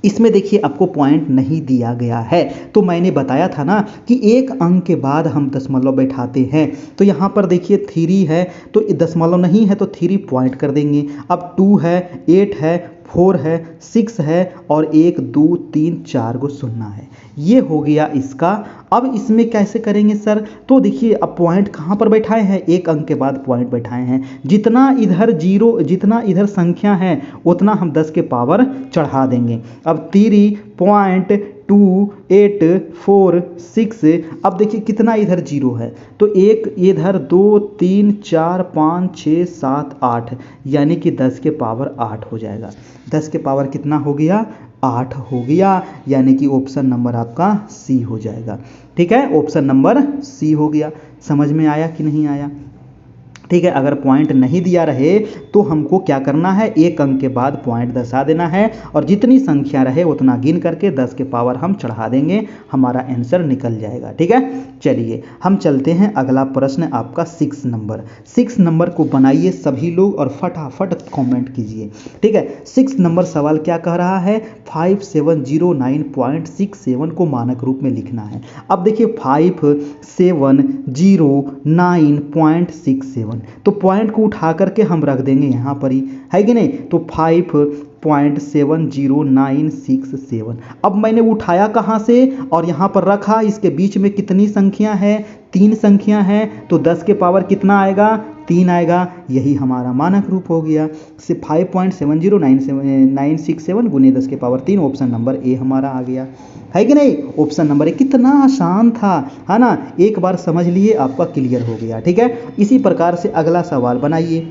S1: इसमें देखिए आपको पॉइंट नहीं दिया गया है। तो मैंने बताया था ना कि एक अंक के बाद हम दशमलव बैठाते हैं। तो यहाँ पर देखिए 3 है तो दशमलव नहीं है तो 3 पॉइंट कर देंगे। अब 2 है, 8 है, 4 है, 6 है और 1 2 3 4 को सुनना है। ये हो गया इसका। अब इसमें कैसे करेंगे सर? तो देखिए अब पॉइंट कहाँ पर बैठाए हैं, एक अंक के बाद पॉइंट बैठाए हैं। जितना इधर जीरो, जितना इधर संख्या है उतना हम 10 के पावर चढ़ा देंगे। अब 3.284 अब देखिए कितना इधर जीरो है तो एक इधर 2 3 4 5 6 7 8 यानी कि 10 के पावर 8 हो जाएगा। 10 के पावर कितना हो गया? 8 हो गया, यानी कि ऑप्शन नंबर आपका सी हो जाएगा। ठीक है, ऑप्शन नंबर सी हो गया। समझ में आया कि नहीं आया? ठीक है, अगर पॉइंट नहीं दिया रहे तो हमको क्या करना है, एक अंक के बाद पॉइंट दर्शा देना है और जितनी संख्या रहे उतना गिन करके 10 के पावर हम चढ़ा देंगे, हमारा आंसर निकल जाएगा। ठीक है, चलिए हम चलते हैं अगला प्रश्न आपका 6 नंबर। 6 नंबर को बनाइए सभी लोग और फटाफट कमेंट कीजिए। ठीक है, 6 नंबर सवाल क्या कह रहा है, 5709.67 को मानक रूप में लिखना है। अब देखिए 5709.67 तो पॉइंट को उठा करके हम रख देंगे यहाँ पर ही, है कि नहीं। तो 5.70967। अब मैंने उठाया कहाँ से और यहाँ पर रखा, इसके बीच में कितनी संख्या है, 3 संख्या है, तो 10 के पावर कितना आएगा, 3 आएगा। यही हमारा मानक रूप हो गया। 5.70967 गुने 10 के पावर 3, ऑप्शन नंबर ए हमारा आ गया, है कि नहीं। ऑप्शन नंबर ए कितना आसान था, है ना। एक बार समझ लिए आपका क्लियर हो गया। ठीक है, इसी प्रकार से अगला सवाल बनाइए।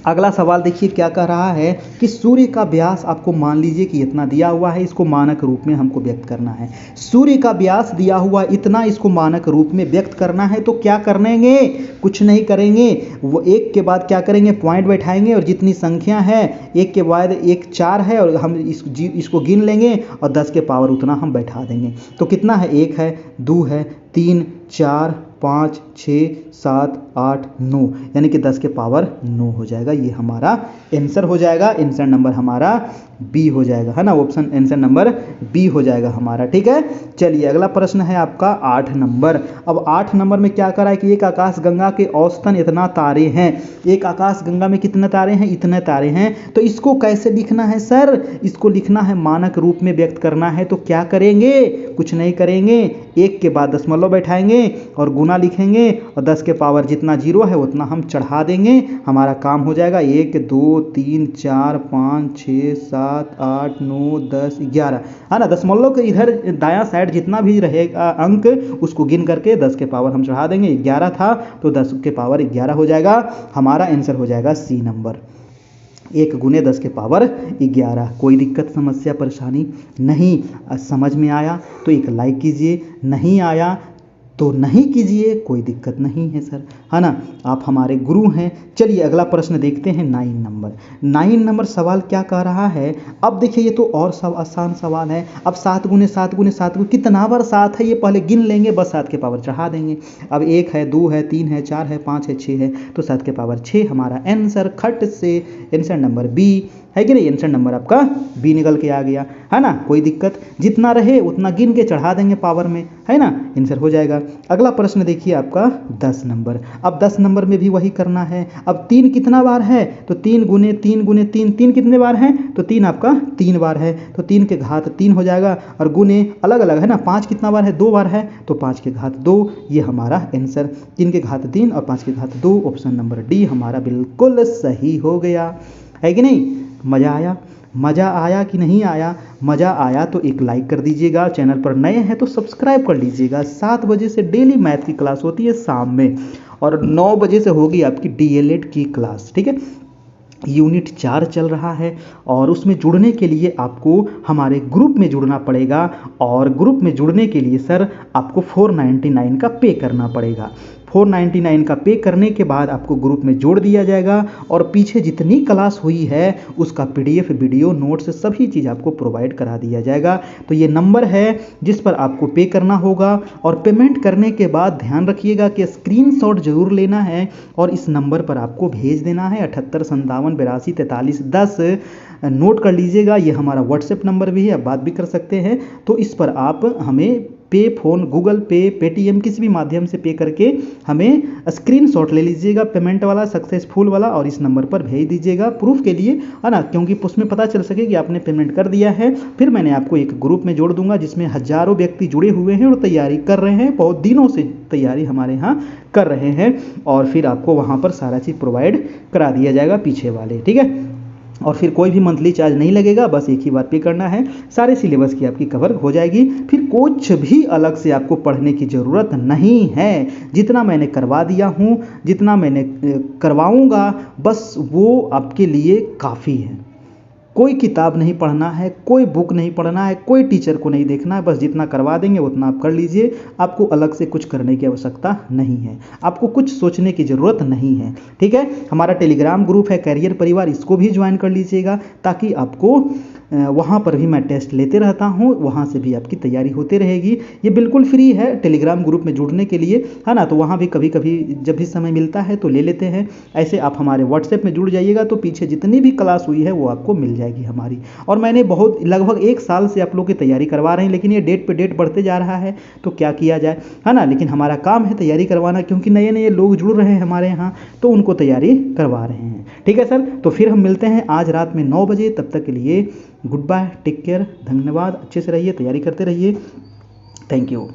S1: अगला सवाल देखिए क्या कह रहा है कि सूर्य का व्यास आपको मान लीजिए कि इतना दिया हुआ है, इसको मानक रूप में हमको व्यक्त करना है। सूर्य का व्यास दिया हुआ इतना, इसको मानक रूप में व्यक्त करना है तो क्या करेंगे, कुछ नहीं करेंगे। वो एक के बाद क्या करेंगे, पॉइंट बैठाएंगे और जितनी संख्या है एक के बाद एक 4 है और हम इसको गिन लेंगे और 10 के पावर उतना हम बैठा देंगे। तो कितना है, 1 है, 2 है, 3 4 5 6 7 8 9 यानी कि 10 के पावर 9 हो जाएगा। ये हमारा आंसर हो जाएगा। आंसर नंबर हमारा बी हो जाएगा, है ना। ऑप्शन आंसर नंबर बी हो जाएगा हमारा। ठीक है, चलिए अगला प्रश्न है आपका 8 नंबर। अब 8 नंबर में क्या करा है कि एक आकाश गंगा के औसतन इतना तारे हैं। एक आकाश गंगा में कितने तारे हैं, इतने तारे हैं। तो इसको कैसे लिखना है सर, इसको लिखना है मानक रूप में व्यक्त करना है। तो क्या करेंगे, कुछ नहीं करेंगे, एक के बाद दशमलव बैठाएंगे और गुना लिखेंगे और 10 के पावर जितना जीरो है उतना हम चढ़ा देंगे, हमारा काम हो जाएगा। 1 2 3 4 5 6 7 8 9 10 11, है ना। दशमलव के इधर दायां साइड जितना भी रहेगा अंक उसको गिन करके 10 के पावर हम चढ़ा देंगे। 11 था तो 10 के पावर 11 हो जाएगा, हमारा आंसर हो जाएगा सी नंबर। 1 गुने 10 के पावर 11। कोई दिक्कत समस्या परेशानी नहीं, समझ में आया तो एक लाइक कीजिए, नहीं आया तो नहीं कीजिए, कोई दिक्कत नहीं है सर, है ना। आप हमारे गुरु हैं। चलिए अगला प्रश्न देखते हैं 9 नंबर। 9 नंबर सवाल क्या कह रहा है, अब देखिए ये तो और सब आसान सवाल है। अब 7 गुने 7 गुने 7 कितना बार 7 है ये पहले गिन लेंगे, बस 7 के पावर चढ़ा देंगे। अब 1 है, 2 है, 3 है, 4 है, 5 है, 6 है, तो 7 के पावर 6 हमारा आंसर खट से आंसर नंबर बी, है कि नहीं। आंसर नंबर आपका बी निकल के आ गया, है ना। कोई दिक्कत, जितना रहे उतना गिन के चढ़ा देंगे पावर में, है ना, आंसर हो जाएगा। अगला प्रश्न देखिए आपका 10 नंबर। अब 10 नंबर में भी वही करना है। अब 3 कितना बार है, तो 3 गुने 3 गुने 3, 3 कितने बार है, तो 3 आपका 3 बार है, तो 3 के घात 3 हो जाएगा और गुने अलग अलग है ना। 5 कितना बार है, 2 बार है, तो 5 के घात 2, ये हमारा आंसर। 3 के घात 3 और 5 के घात 2, ऑप्शन नंबर डी हमारा बिल्कुल सही हो गया, है कि नहीं। मज़ा आया, मज़ा आया कि नहीं आया? मज़ा आया तो एक लाइक कर दीजिएगा, चैनल पर नए हैं तो सब्सक्राइब कर लीजिएगा। 7 बजे से डेली मैथ की क्लास होती है शाम में, और 9 बजे से होगी आपकी डीएलएड की क्लास, ठीक है। यूनिट 4 चल रहा है और उसमें जुड़ने के लिए आपको हमारे ग्रुप में जुड़ना पड़ेगा, और ग्रुप में जुड़ने के लिए सर आपको 499 का पे करना पड़ेगा। 499 का पे करने के बाद आपको ग्रुप में जोड़ दिया जाएगा, और पीछे जितनी क्लास हुई है उसका पीडीएफ, वीडियो, नोट्स सभी चीज़ आपको प्रोवाइड करा दिया जाएगा। तो ये नंबर है जिस पर आपको पे करना होगा, और पेमेंट करने के बाद ध्यान रखिएगा कि स्क्रीनशॉट जरूर लेना है और इस नंबर पर आपको भेज देना है 7857824310। नोट कर लीजिएगा, ये हमारा व्हाट्सएप नंबर भी है, आप बात भी कर सकते हैं। तो इस पर आप हमें पे फ़ोन, गूगल पे, पेटीएम किसी भी माध्यम से पे करके हमें स्क्रीनशॉट ले लीजिएगा पेमेंट वाला, सक्सेसफुल वाला, और इस नंबर पर भेज दीजिएगा प्रूफ के लिए, है ना, क्योंकि उसमें पता चल सके कि आपने पेमेंट कर दिया है। फिर मैंने आपको एक ग्रुप में जोड़ दूंगा जिसमें हज़ारों व्यक्ति जुड़े हुए हैं और तैयारी कर रहे हैं, बहुत दिनों से तैयारी हमारे यहाँ कर रहे हैं, और फिर आपको वहाँ पर सारा चीज़ प्रोवाइड करा दिया जाएगा पीछे वाले, ठीक है। और फिर कोई भी मंथली चार्ज नहीं लगेगा, बस एक ही बार पे करना है, सारे सिलेबस की आपकी कवर हो जाएगी। फिर कुछ भी अलग से आपको पढ़ने की ज़रूरत नहीं है। जितना मैंने करवा दिया हूँ, जितना मैंने करवाऊँगा, बस वो आपके लिए काफ़ी है। कोई किताब नहीं पढ़ना है, कोई बुक नहीं पढ़ना है, कोई टीचर को नहीं देखना है, बस जितना करवा देंगे उतना आप कर लीजिए। आपको अलग से कुछ करने की आवश्यकता नहीं है, आपको कुछ सोचने की ज़रूरत नहीं है, ठीक है। हमारा टेलीग्राम ग्रुप है कैरियर परिवार, इसको भी ज्वाइन कर लीजिएगा, ताकि आपको वहाँ पर भी मैं टेस्ट लेते रहता हूँ, वहाँ से भी आपकी तैयारी होती रहेगी। ये बिल्कुल फ्री है टेलीग्राम ग्रुप में जुड़ने के लिए, है ना। तो वहाँ भी कभी कभी जब भी समय मिलता है तो ले लेते हैं। ऐसे आप हमारे व्हाट्सएप में जुड़ जाइएगा तो पीछे जितनी भी क्लास हुई है वो आपको मिल जाएगी हमारी। और मैंने बहुत लगभग 1 साल से आप लोग की तैयारी करवा रहे हैं, लेकिन ये डेट पे डेट बढ़ते जा रहा है, तो क्या किया जाए, है ना। लेकिन हमारा काम है तैयारी करवाना, क्योंकि नए नए लोग जुड़ रहे हैं हमारे यहाँ, तो उनको तैयारी करवा रहे हैं, ठीक है सर। तो फिर हम मिलते हैं आज रात में 9 बजे, तब तक के लिए गुड बाय, टेक केयर, धन्यवाद, अच्छे से रहिए, तैयारी करते रहिए, थैंक यू।